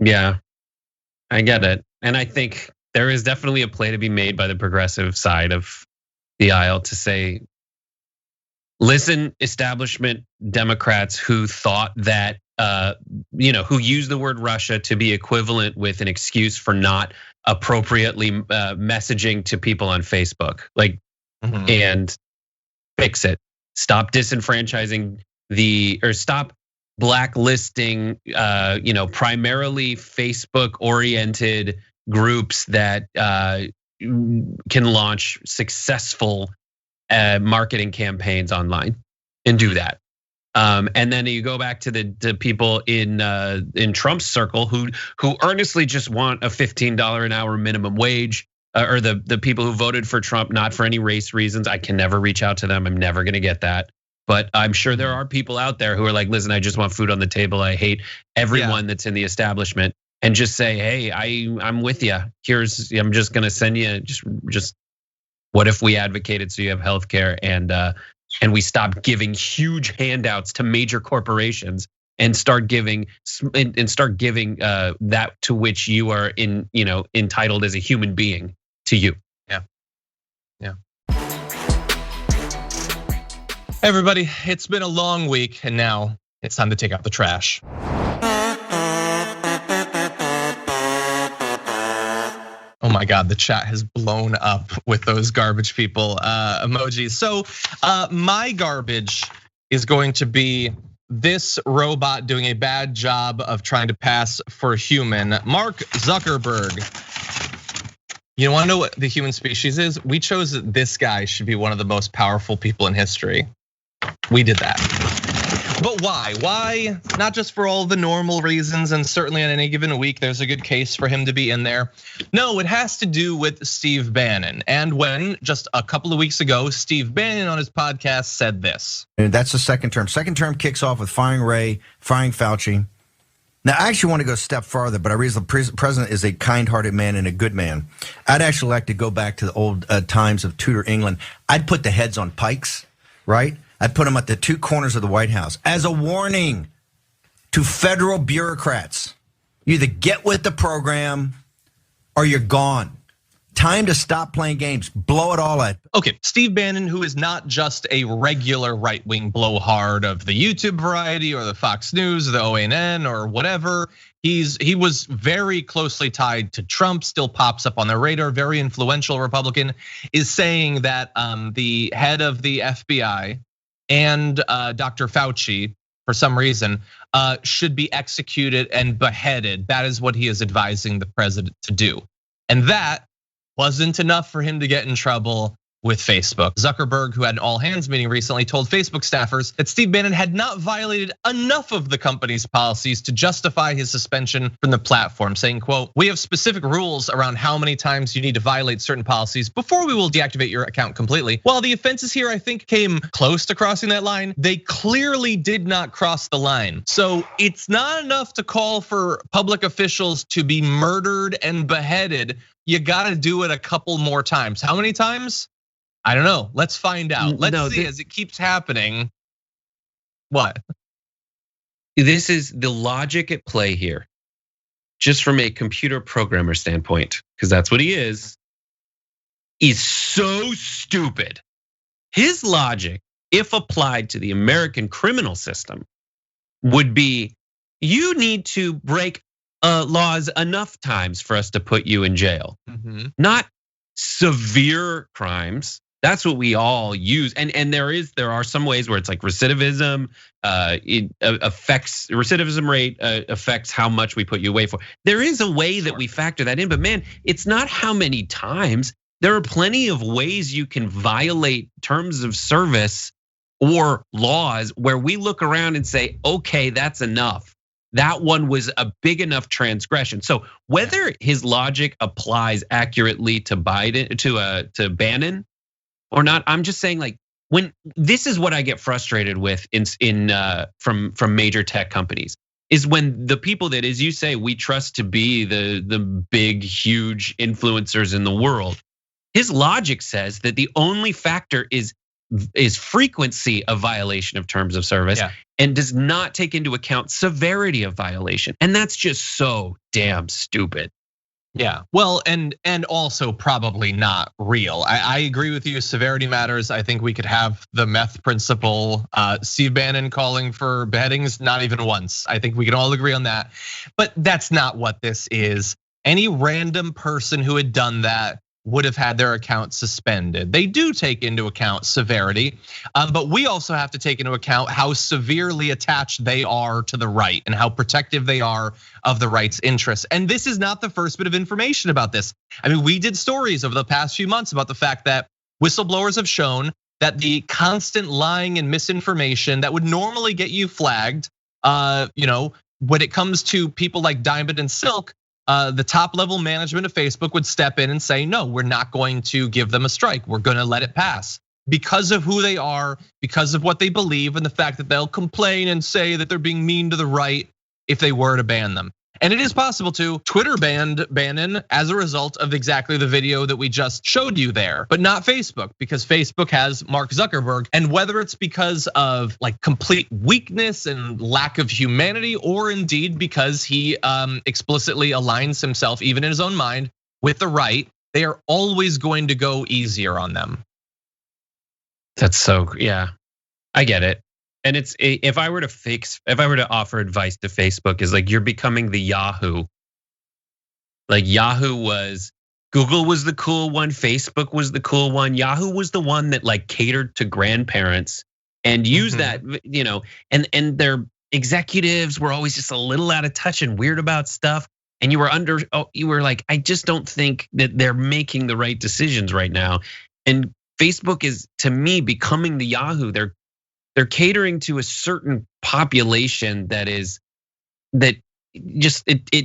Yeah, I get it. And I think there is definitely a play to be made by the progressive side of the aisle to say, listen, establishment Democrats who thought that, who used the word Russia to be equivalent with an excuse for not appropriately messaging to people on Facebook, and fix it. Stop disenfranchising stop blacklisting, primarily Facebook-oriented groups that can launch successful marketing campaigns online, and do that. And then you go back to the people in Trump's circle who earnestly just want a $15 an hour minimum wage, or the people who voted for Trump not for any race reasons. I can never reach out to them. I'm never gonna get that. But I'm sure there are people out there who are like, listen, I just want food on the table. I hate everyone that's in the establishment, and just say, hey, I'm with you. I'm just gonna send you just what if we advocated so you have healthcare and we stop giving huge handouts to major corporations and start giving that to which you are entitled as a human being to you. Yeah. Everybody, it's been a long week, and now it's time to take out the trash. Oh my God, the chat has blown up with those garbage people emojis. So my garbage is going to be this robot doing a bad job of trying to pass for human. Mark Zuckerberg. You want to know what the human species is? We chose that this guy should be one of the most powerful people in history. We did that. But why? Why? Not just for all the normal reasons, and certainly on any given week, there's a good case for him to be in there. No, it has to do with Steve Bannon. And when just a couple of weeks ago, Steve Bannon on his podcast said this. And that's the second term. Second term kicks off with firing Ray, firing Fauci. Now, I actually want to go a step farther, but I realize the president is a kind-hearted man and a good man. I'd actually like to go back to the old times of Tudor England. I'd put the heads on pikes, right? I'd put them at the two corners of the White House as a warning to federal bureaucrats. You either get with the program or you're gone. Time to stop playing games, blow it all out. Okay, Steve Bannon, who is not just a regular right-wing blowhard of the YouTube variety or the Fox News, or the OANN or whatever. He was very closely tied to Trump, still pops up on their radar, very influential Republican, is saying that the head of the FBI and Dr. Fauci, for some reason, should be executed and beheaded. That is what he is advising the president to do. And that wasn't enough for him to get in trouble. with Facebook. Zuckerberg, who had an all hands meeting recently, told Facebook staffers that Steve Bannon had not violated enough of the company's policies to justify his suspension from the platform, saying, quote, "We have specific rules around how many times you need to violate certain policies before we will deactivate your account completely. While the offenses here, I think, came close to crossing that line, they clearly did not cross the line. So it's not enough to call for public officials to be murdered and beheaded. You gotta do it a couple more times. How many times? I don't know. Let's find out. Let's see as it keeps happening. What? This is the logic at play here, just from a computer programmer standpoint, because that's what he is so stupid. His logic, if applied to the American criminal system, would be you need to break laws enough times for us to put you in jail, not severe crimes. That's what we all use, and there are some ways where it's like recidivism. It affects recidivism rate affects how much we put you away for. There is a way that we factor that in, but man, it's not how many times. There are plenty of ways you can violate terms of service or laws where we look around and say, okay, that's enough. That one was a big enough transgression. So whether his logic applies accurately to Biden, to Bannon, or not, I'm just saying, like, when this is what I get frustrated with from major tech companies, is when the people that, as you say, we trust to be the big, huge influencers in the world, his logic says that the only factor is frequency of violation of terms of service, and does not take into account severity of violation. And that's just so damn stupid. Yeah, well, and also probably not real. I agree with you, severity matters. I think we could have the meth principle, Steve Bannon calling for beheadings, not even once. I think we can all agree on that, but that's not what this is. Any random person who had done that would have had their account suspended. They do take into account severity, but we also have to take into account how severely attached they are to the right and how protective they are of the right's interests. And this is not the first bit of information about this. I mean, we did stories over the past few months about the fact that whistleblowers have shown that the constant lying and misinformation that would normally get you flagged, when it comes to people like Diamond and Silk, the top level management of Facebook would step in and say, no, we're not going to give them a strike. We're gonna let it pass because of who they are, because of what they believe, and the fact that they'll complain and say that they're being mean to the right if they were to ban them. And it is possible to. Twitter banned Bannon as a result of exactly the video that we just showed you there, but not Facebook, because Facebook has Mark Zuckerberg. And whether it's because of like complete weakness and lack of humanity, or indeed because he explicitly aligns himself, even in his own mind, with the right, they are always going to go easier on them. That's so, yeah, I get it. And it's, if I were to offer advice to Facebook, is like, you're becoming the Yahoo. Like Google was the cool one, Facebook was the cool one, Yahoo was the one that like catered to grandparents and used that, and their executives were always just a little out of touch and weird about stuff. And you were like, I just don't think that they're making the right decisions right now. And Facebook is, to me, becoming the Yahoo. They're catering to a certain population that it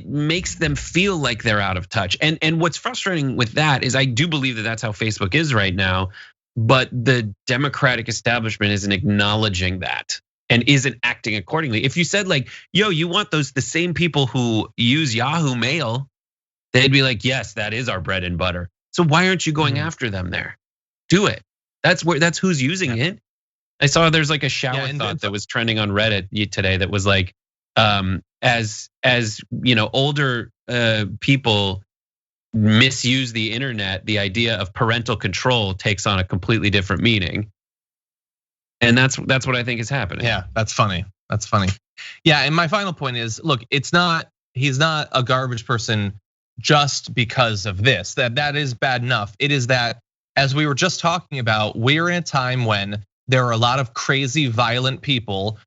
makes them feel like they're out of touch. And what's frustrating with that is I do believe that that's how Facebook is right now, but the Democratic establishment isn't acknowledging that and isn't acting accordingly. If you said like, yo, you want the same people who use Yahoo Mail, they'd be like, yes, that is our bread and butter. So why aren't you going after them there? Do it. That's who's using it. I saw there's like a shower thought that was trending on Reddit today that was like, as older people misuse the internet, the idea of parental control takes on a completely different meaning. And that's what I think is happening. Yeah, that's funny. Yeah, and my final point is, look, he's not a garbage person just because of this. That is bad enough. It is that, as we were just talking about, we're in a time when there are a lot of crazy, violent people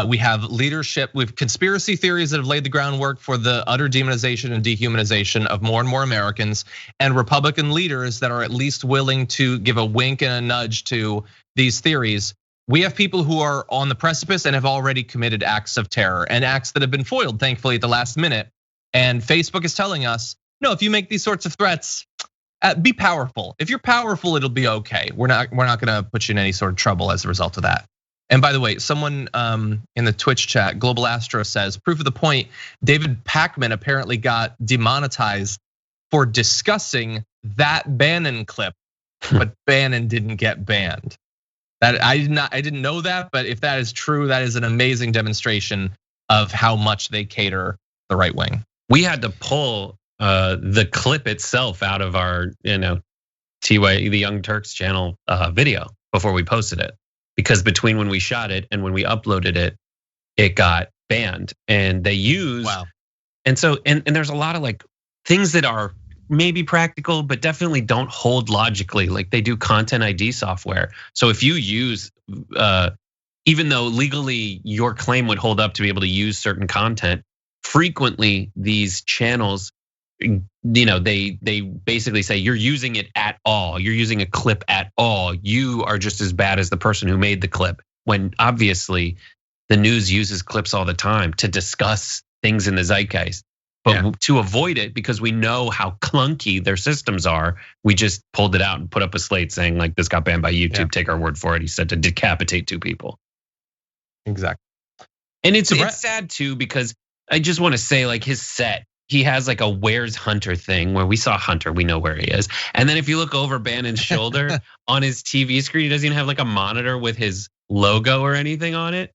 We have leadership with conspiracy theories that have laid the groundwork for the utter demonization and dehumanization of more and more Americans, and Republican leaders that are at least willing to give a wink and a nudge to these theories. We have people who are on the precipice and have already committed acts of terror and acts that have been foiled, thankfully, at the last minute. And Facebook is telling us, no, if you make these sorts of threats, be powerful. If you're powerful, it'll be okay. We're not gonna put you in any sort of trouble as a result of that. And by the way, someone in the Twitch chat, Global Astro says, proof of the point, David Pakman apparently got demonetized for discussing that Bannon clip, but Bannon didn't get banned. That I didn't know that, but if that is true, that is an amazing demonstration of how much they cater the right wing. We had to pull the clip itself out of our, the Young Turks channel video before we posted it. Because between when we shot it and when we uploaded it, it got banned. And they use, and so there's a lot of like things that are maybe practical, but definitely don't hold logically. Like they do content ID software. So if you use, even though legally your claim would hold up to be able to use certain content, frequently these channels, they basically say you're using it at all. You're using a clip at all. You are just as bad as the person who made the clip. When obviously the news uses clips all the time to discuss things in the zeitgeist. But to avoid it, because we know how clunky their systems are, we just pulled it out and put up a slate saying like this got banned by YouTube. Yeah. Take our word for it. He said to decapitate 2 people. Exactly. And it's sad too, because I just want to say like his set. He has like a where's Hunter thing where we saw Hunter, we know where he is. And then if you look over Bannon's shoulder on his TV screen, he doesn't even have like a monitor with his logo or anything on it.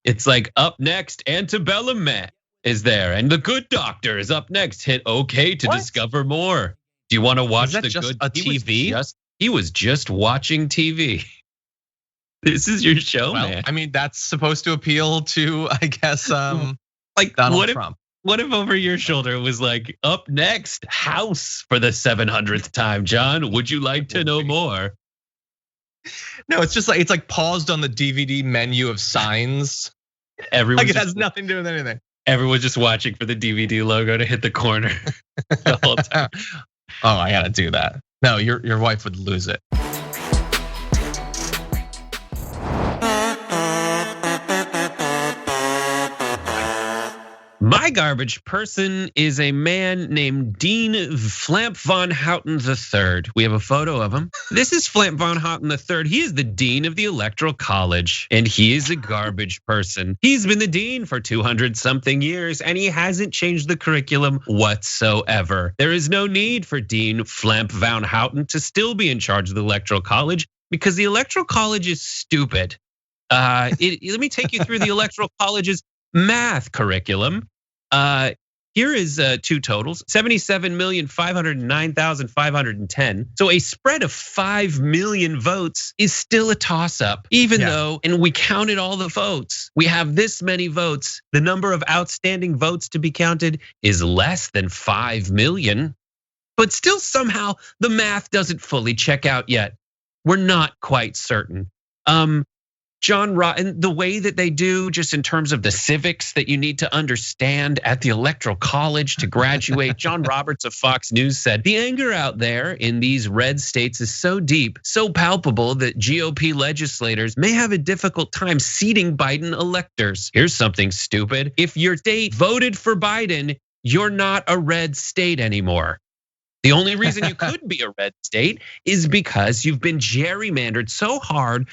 It's like up next, Antebellum Man is there. And the Good Doctor is up next. Hit OK to discover more. Do you want to watch the good TV? He was just watching TV. This is your show, man. I mean, that's supposed to appeal to, I guess, like Donald Trump. What if over your shoulder it was like, up next, House for the 700th time, John? Would you like to know more? No, it's just like, it's like paused on the DVD menu of signs. Everyone like it has nothing to do with anything. Everyone's just watching for the DVD logo to hit the corner the whole time. Oh, I gotta do that. No, your wife would lose it. My garbage person is a man named Dean Flamp von Houten III. We have a photo of him. This is Flamp von Houten III. He is the dean of the Electoral College, and he is a garbage person. He's been the dean for 200-something years, and he hasn't changed the curriculum whatsoever. There is no need for Dean Flamp von Houten to still be in charge of the Electoral College because the Electoral College is stupid. Let me take you through the Electoral College's math curriculum. Here is 2 totals: 77,509,510. So a spread of 5 million votes is still a toss-up, even though, and we counted all the votes. We have this many votes. The number of outstanding votes to be counted is less than 5 million, but still somehow the math doesn't fully check out yet. We're not quite certain. And the way that they do, just in terms of the civics that you need to understand at the Electoral College to graduate. John Roberts of Fox News said, the anger out there in these red states is so deep, so palpable that GOP legislators may have a difficult time seating Biden electors. Here's something stupid. If your state voted for Biden, you're not a red state anymore. The only reason you could be a red state is because you've been gerrymandered so hard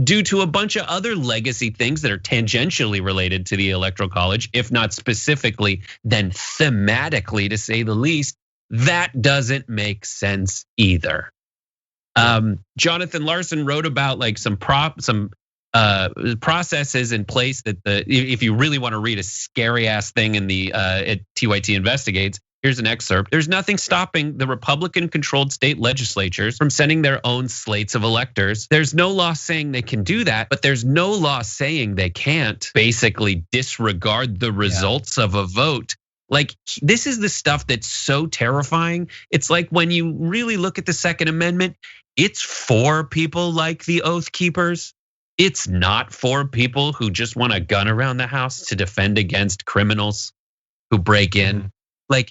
due to a bunch of other legacy things that are tangentially related to the Electoral College, if not specifically, then thematically, to say the least. That doesn't make sense either. Jonathan Larson wrote about like some processes in place that if you really want to read a scary ass thing in the at TYT Investigates. Here's an excerpt. There's nothing stopping the Republican-controlled state legislatures from sending their own slates of electors. There's no law saying they can do that, but there's no law saying they can't basically disregard the results of a vote. Like, this is the stuff that's so terrifying. It's like when you really look at the Second Amendment, it's for people like the Oath Keepers. It's not for people who just want a gun around the house to defend against criminals who break in. Like,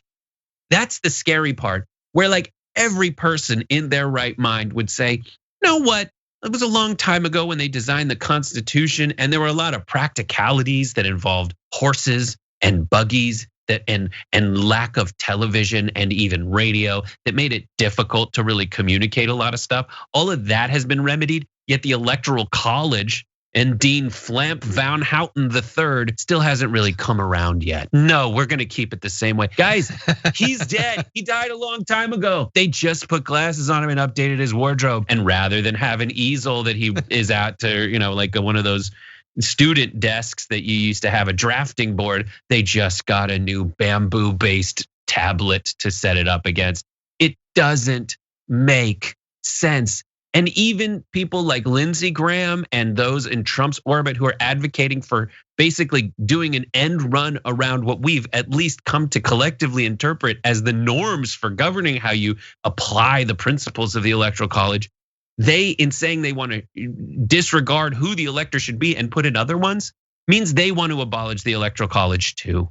that's the scary part, where like every person in their right mind would say, you know what? It was a long time ago when they designed the Constitution, and there were a lot of practicalities that involved horses and buggies and lack of television and even radio that made it difficult to really communicate a lot of stuff. All of that has been remedied, yet the Electoral College and Dean Flamp Van Houten III still hasn't really come around yet. No, we're gonna keep it the same way. Guys, he's dead. He died a long time ago. They just put glasses on him and updated his wardrobe. And rather than have an easel that he is at to, like one of those student desks that you used to have a drafting board, they just got a new bamboo-based tablet to set it up against. It doesn't make sense. And even people like Lindsey Graham and those in Trump's orbit who are advocating for basically doing an end run around what we've at least come to collectively interpret as the norms for governing how you apply the principles of the Electoral College. They, in saying they want to disregard who the elector should be and put in other ones, means they want to abolish the Electoral College too.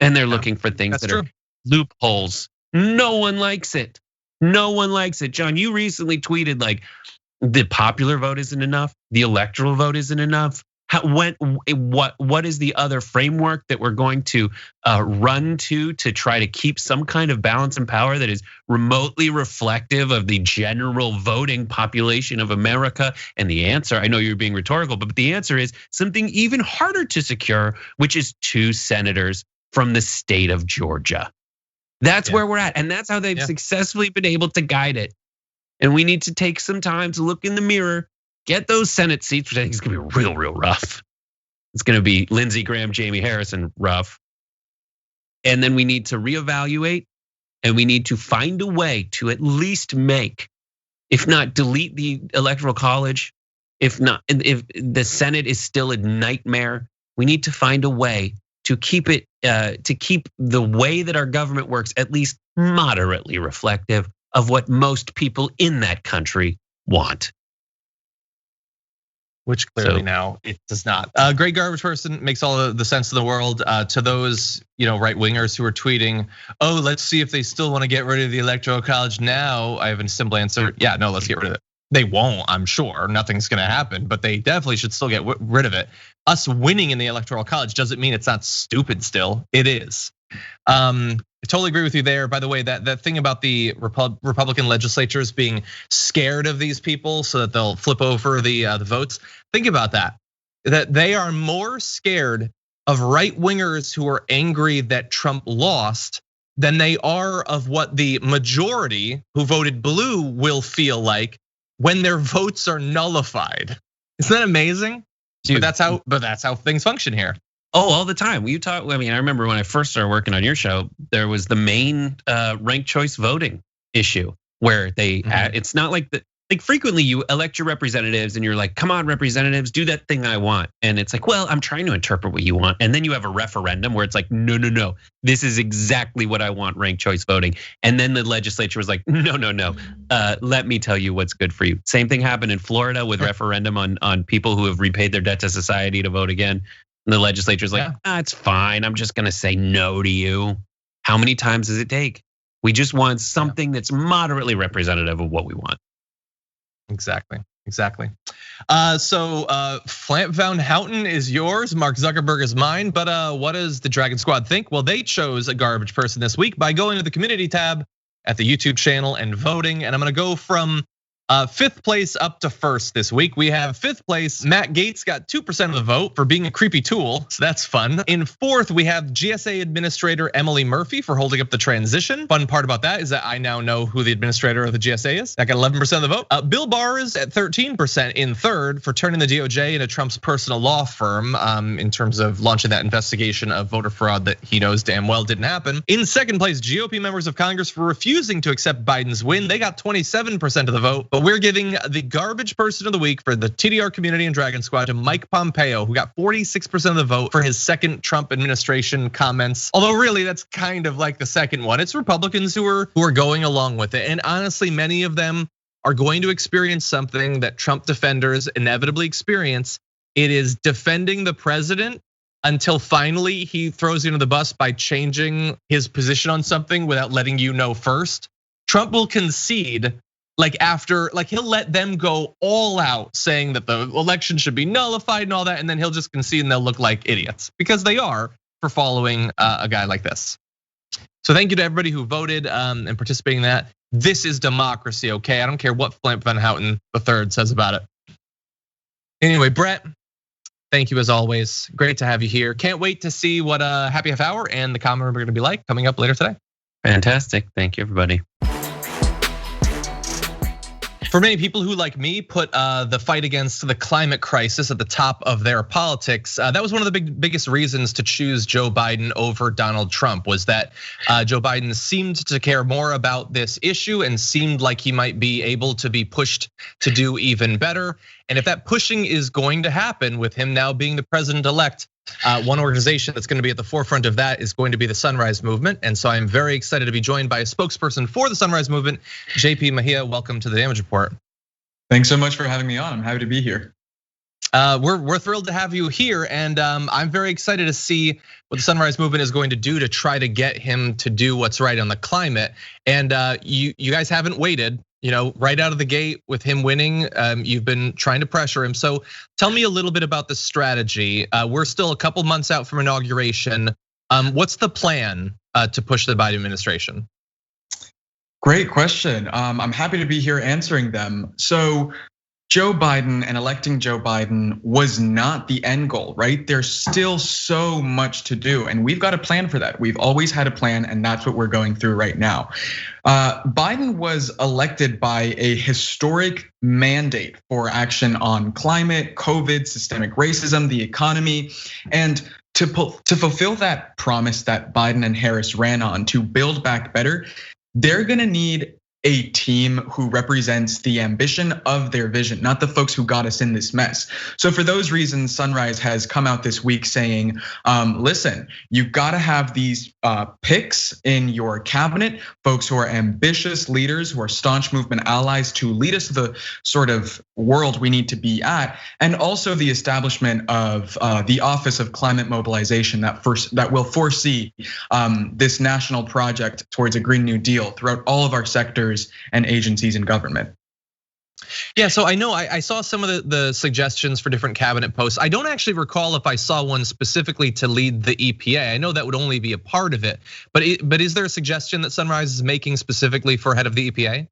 And they're looking for things that are loopholes. No one likes it. No one likes it. John, you recently tweeted like the popular vote isn't enough, the electoral vote isn't enough. What is the other framework that we're going to run to try to keep some kind of balance and power that is remotely reflective of the general voting population of America? And the answer, I know you're being rhetorical, but the answer is something even harder to secure, which is 2 senators from the state of Georgia. That's where we're at, and that's how they've successfully been able to guide it. And we need to take some time to look in the mirror, get those Senate seats, which I think is gonna be real, real rough. It's gonna be Lindsey Graham, Jamie Harrison rough. And then we need to reevaluate, and we need to find a way to at least make, if not delete the Electoral College, if the Senate is still a nightmare, we need to find a way to keep it, to keep the way that our government works at least moderately reflective of what most people in that country want. Which clearly now it does not. Great garbage person, makes all the sense in the world. To those right wingers who are tweeting, oh, let's see if they still want to get rid of the Electoral College now. I have a simple answer. Yeah, no, let's get rid of it. They won't, I'm sure. Nothing's gonna happen, but they definitely should still get rid of it. Us winning in the Electoral College doesn't mean it's not stupid still. It is. I totally agree with you there. By the way, that thing about the Republican legislatures being scared of these people so that they'll flip over the votes. Think about that. That they are more scared of right wingers who are angry that Trump lost than they are of what the majority who voted blue will feel like when their votes are nullified. Isn't that amazing? Dude, but that's how things function here. Oh, all the time. I remember when I first started working on your show, there was the main ranked choice voting issue where it's not like frequently you elect your representatives and you're like, come on, representatives, do that thing I want. And it's like, well, I'm trying to interpret what you want. And then you have a referendum where it's like, no, this is exactly what I want, ranked choice voting. And then the legislature was like, no, let me tell you what's good for you. Same thing happened in Florida with referendum on people who have repaid their debt to society to vote again. And the legislature's like, it's fine, I'm just gonna say no to you. How many times does it take? We just want something that's moderately representative of what we want. Exactly. So Flamp Van Houten is yours, Mark Zuckerberg is mine. But what does the Dragon Squad think? Well, they chose a garbage person this week by going to the community tab at the YouTube channel and voting. And I'm gonna go from 5th place up to 1st this week. We have 5th place, Matt Gaetz got 2% of the vote for being a creepy tool, so that's fun. In 4th, we have GSA Administrator Emily Murphy for holding up the transition. Fun part about that is that I now know who the administrator of the GSA is. That got 11% of the vote. Bill Barr is at 13% in 3rd for turning the DOJ into Trump's personal law firm in terms of launching that investigation of voter fraud that he knows damn well didn't happen. In 2nd place, GOP members of Congress for refusing to accept Biden's win. They got 27% of the vote, but we're giving the garbage person of the week for the TDR community and Dragon Squad to Mike Pompeo, who got 46% of the vote for his 2nd Trump administration comments. Although really that's kind of like the second one. It's Republicans who are going along with it. And honestly, many of them are going to experience something that Trump defenders inevitably experience. It is defending the president until finally he throws you under the bus by changing his position on something without letting you know first. Trump will concede he'll let them go all out saying that the election should be nullified and all that, and then he'll just concede and they'll look like idiots because they are for following a guy like this. So thank you to everybody who voted and participating in that. This is democracy, okay? I don't care what Flint Van Houten III says about it. Anyway, Brett, thank you as always. Great to have you here. Can't wait to see what Happy Half Hour and the comment room are gonna be like coming up later today. Fantastic, thank you everybody. For many people who, like me, put the fight against the climate crisis at the top of their politics, that was one of the biggest reasons to choose Joe Biden over Donald Trump, was that Joe Biden seemed to care more about this issue and seemed like he might be able to be pushed to do even better. And if that pushing is going to happen with him now being the president-elect, one organization that's going to be at the forefront of that is going to be the Sunrise Movement. And so I'm very excited to be joined by a spokesperson for the Sunrise Movement, JP Mejia. Welcome to the Damage Report. Thanks so much for having me on. I'm happy to be here. We're thrilled to have you here, and I'm very excited to see what the Sunrise Movement is going to do to try to get him to do what's right on the climate. And you guys haven't waited. Right out of the gate with him winning, you've been trying to pressure him. So tell me a little bit about the strategy. We're still a couple months out from inauguration. What's the plan to push the Biden administration? Great question. I'm happy to be here answering them. So Joe Biden and electing Joe Biden was not the end goal, right? There's still so much to do, and we've got a plan for that. We've always had a plan, and that's what we're going through right now. Biden was elected by a historic mandate for action on climate, COVID, systemic racism, the economy, and to fulfill that promise that Biden and Harris ran on to build back better, they're gonna need a team who represents the ambition of their vision, not the folks who got us in this mess. So for those reasons, Sunrise has come out this week saying, listen, you've gotta have these picks in your cabinet, folks who are ambitious leaders, who are staunch movement allies to lead us to the sort of world we need to be at, and also the establishment of the Office of Climate Mobilization that will foresee this national project towards a Green New Deal throughout all of our sectors and agencies in government. Yeah, so I know I saw some of the suggestions for different cabinet posts. I don't actually recall if I saw one specifically to lead the EPA. I know that would only be a part of it, but is there a suggestion that Sunrise is making specifically for head of the EPA?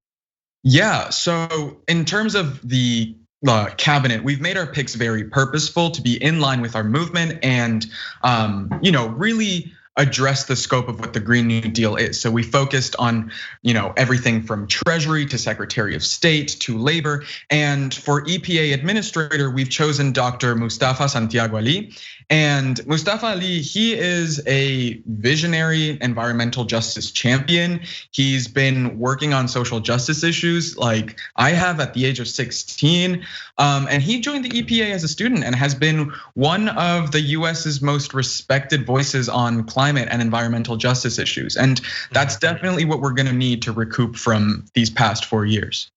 Yeah, so in terms of the cabinet, we've made our picks very purposeful to be in line with our movement and really address the scope of what the Green New Deal is. So we focused on, everything from Treasury to Secretary of State to Labor. And for EPA Administrator, we've chosen Dr. Mustafa Santiago Ali. And Mustafa Ali, he is a visionary environmental justice champion. He's been working on social justice issues like I have at the age of 16. And he joined the EPA as a student and has been one of the US's most respected voices on climate and environmental justice issues. And that's definitely what we're gonna need to recoup from these past 4 years.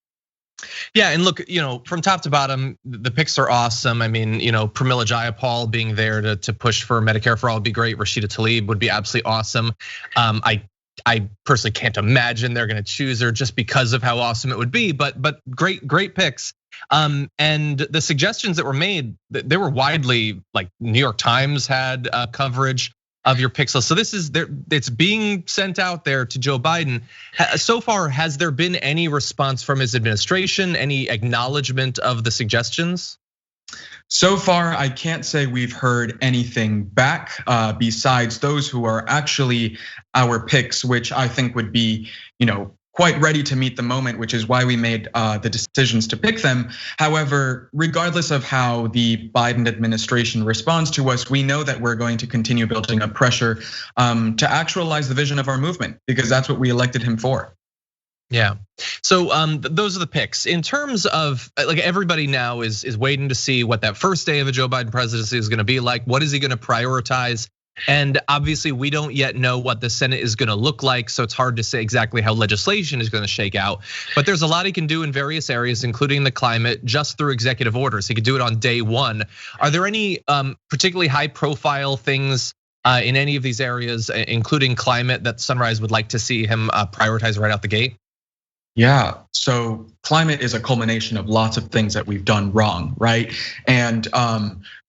Yeah, and look, from top to bottom, the picks are awesome. I mean, Pramila Jayapal being there to push for Medicare for all would be great. Rashida Tlaib would be absolutely awesome. I personally can't imagine they're gonna choose her just because of how awesome it would be, but great picks. And the suggestions that were made, they were widely, like New York Times had coverage of your picks list. So it's being sent out there to Joe Biden. So far, has there been any response from his administration, any acknowledgement of the suggestions? So far, I can't say we've heard anything back besides those who are actually our picks, which I think would be, quite ready to meet the moment, which is why we made the decisions to pick them. However, regardless of how the Biden administration responds to us, we know that we're going to continue building up pressure to actualize the vision of our movement, because that's what we elected him for. Yeah, so those are the picks. In terms of, like, everybody now is waiting to see what that first day of the Joe Biden presidency is gonna be like. What is he gonna prioritize? And obviously, we don't yet know what the Senate is going to look like, so it's hard to say exactly how legislation is going to shake out. But there's a lot he can do in various areas, including the climate, just through executive orders. He could do it on day one. Are there any particularly high-profile things in any of these areas, including climate, that Sunrise would like to see him prioritize right out the gate? Yeah, so climate is a culmination of lots of things that we've done wrong, right? And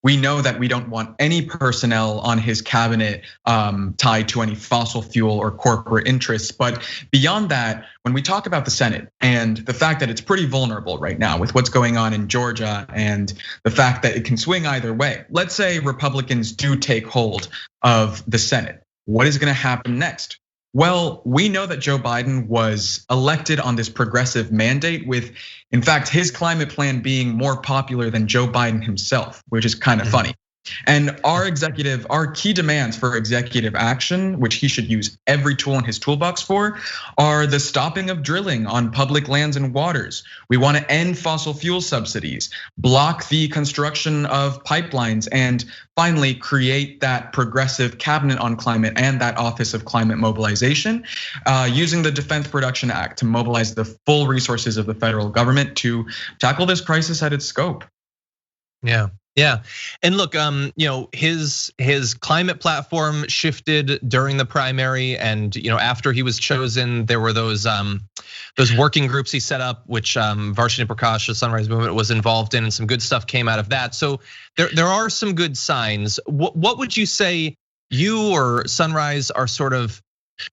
we know that we don't want any personnel on his cabinet tied to any fossil fuel or corporate interests. But beyond that, when we talk about the Senate and the fact that it's pretty vulnerable right now with what's going on in Georgia and the fact that it can swing either way, let's say Republicans do take hold of the Senate. What is gonna happen next? Well, we know that Joe Biden was elected on this progressive mandate with, in fact, his climate plan being more popular than Joe Biden himself, which is kind of funny. And our key demands for executive action, which he should use every tool in his toolbox for, are the stopping of drilling on public lands and waters. We want to end fossil fuel subsidies, block the construction of pipelines, and finally create that progressive cabinet on climate and that Office of Climate Mobilization, using the Defense Production Act to mobilize the full resources of the federal government to tackle this crisis at its scope. Yeah, and look, his climate platform shifted during the primary, and after he was chosen, there were those working groups he set up, which Varsity Prakash, the Sunrise Movement, was involved in, and some good stuff came out of that. So there are some good signs. What would you say you or Sunrise are sort of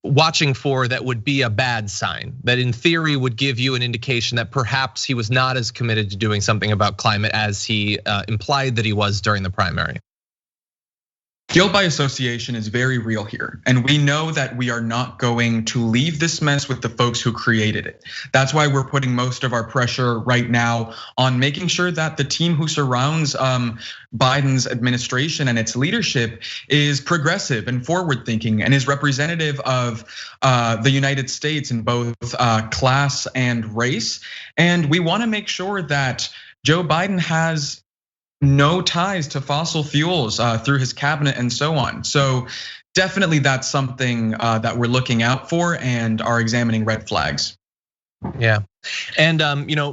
watching for that would be a bad sign, that in theory would give you an indication that perhaps he was not as committed to doing something about climate as he implied that he was during the primary? Guilt by association is very real here. And we know that we are not going to leave this mess with the folks who created it. That's why we're putting most of our pressure right now on making sure that the team who surrounds Biden's administration and its leadership is progressive and forward thinking and is representative of the United States in both class and race. And we wanna make sure that Joe Biden has no ties to fossil fuels through his cabinet and so on. So definitely that's something that we're looking out for and are examining red flags. Yeah, and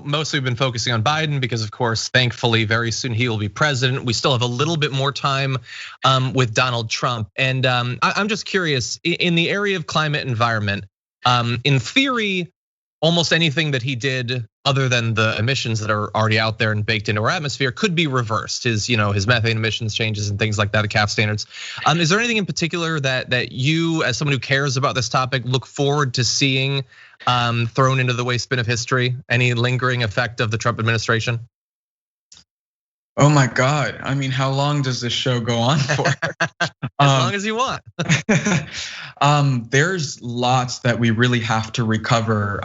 mostly we've been focusing on Biden because, of course, thankfully, very soon he will be president. We still have a little bit more time with Donald Trump, and I'm just curious, in the area of climate environment, in theory, almost anything that he did other than the emissions that are already out there and baked into our atmosphere could be reversed. His methane emissions changes and things like that, the CAF standards. Is there anything in particular that you, as someone who cares about this topic, look forward to seeing thrown into the waste bin of history? Any lingering effect of the Trump administration? Oh my God, I mean, how long does this show go on for? As long as you want. There's lots that we really have to recover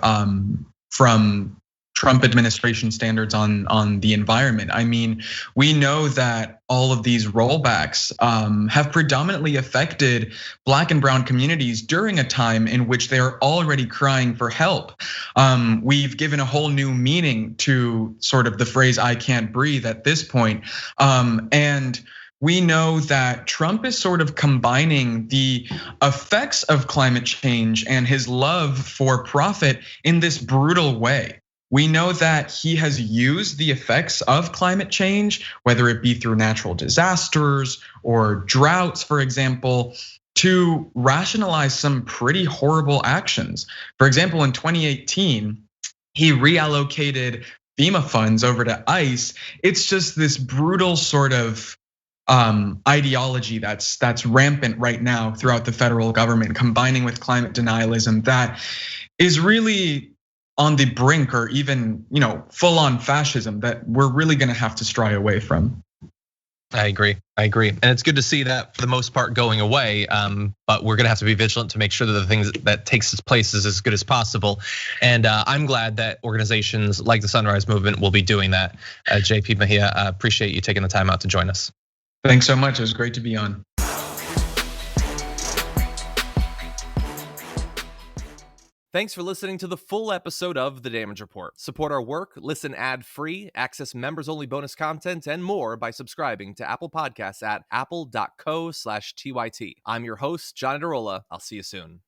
from Trump administration standards on the environment. I mean, we know that all of these rollbacks have predominantly affected Black and brown communities during a time in which they're already crying for help. We've given a whole new meaning to sort of the phrase "I can't breathe" at this point. And we know that Trump is sort of combining the effects of climate change and his love for profit in this brutal way. We know that he has used the effects of climate change, whether it be through natural disasters or droughts, for example, to rationalize some pretty horrible actions. For example, in 2018, he reallocated FEMA funds over to ICE. It's just this brutal sort of ideology that's rampant right now throughout the federal government, combining with climate denialism that is really on the brink, or even full on fascism, that we're really gonna have to stray away from. I agree, and it's good to see that for the most part going away. But we're gonna have to be vigilant to make sure that the things that takes its place is as good as possible. And I'm glad that organizations like the Sunrise Movement will be doing that. JP Mejia, appreciate you taking the time out to join us. Thanks so much. It was great to be on. Thanks for listening to the full episode of The Damage Report. Support our work, listen ad-free, access members-only bonus content, and more by subscribing to Apple Podcasts at apple.co/TYT. I'm your host, John Adarola. I'll see you soon.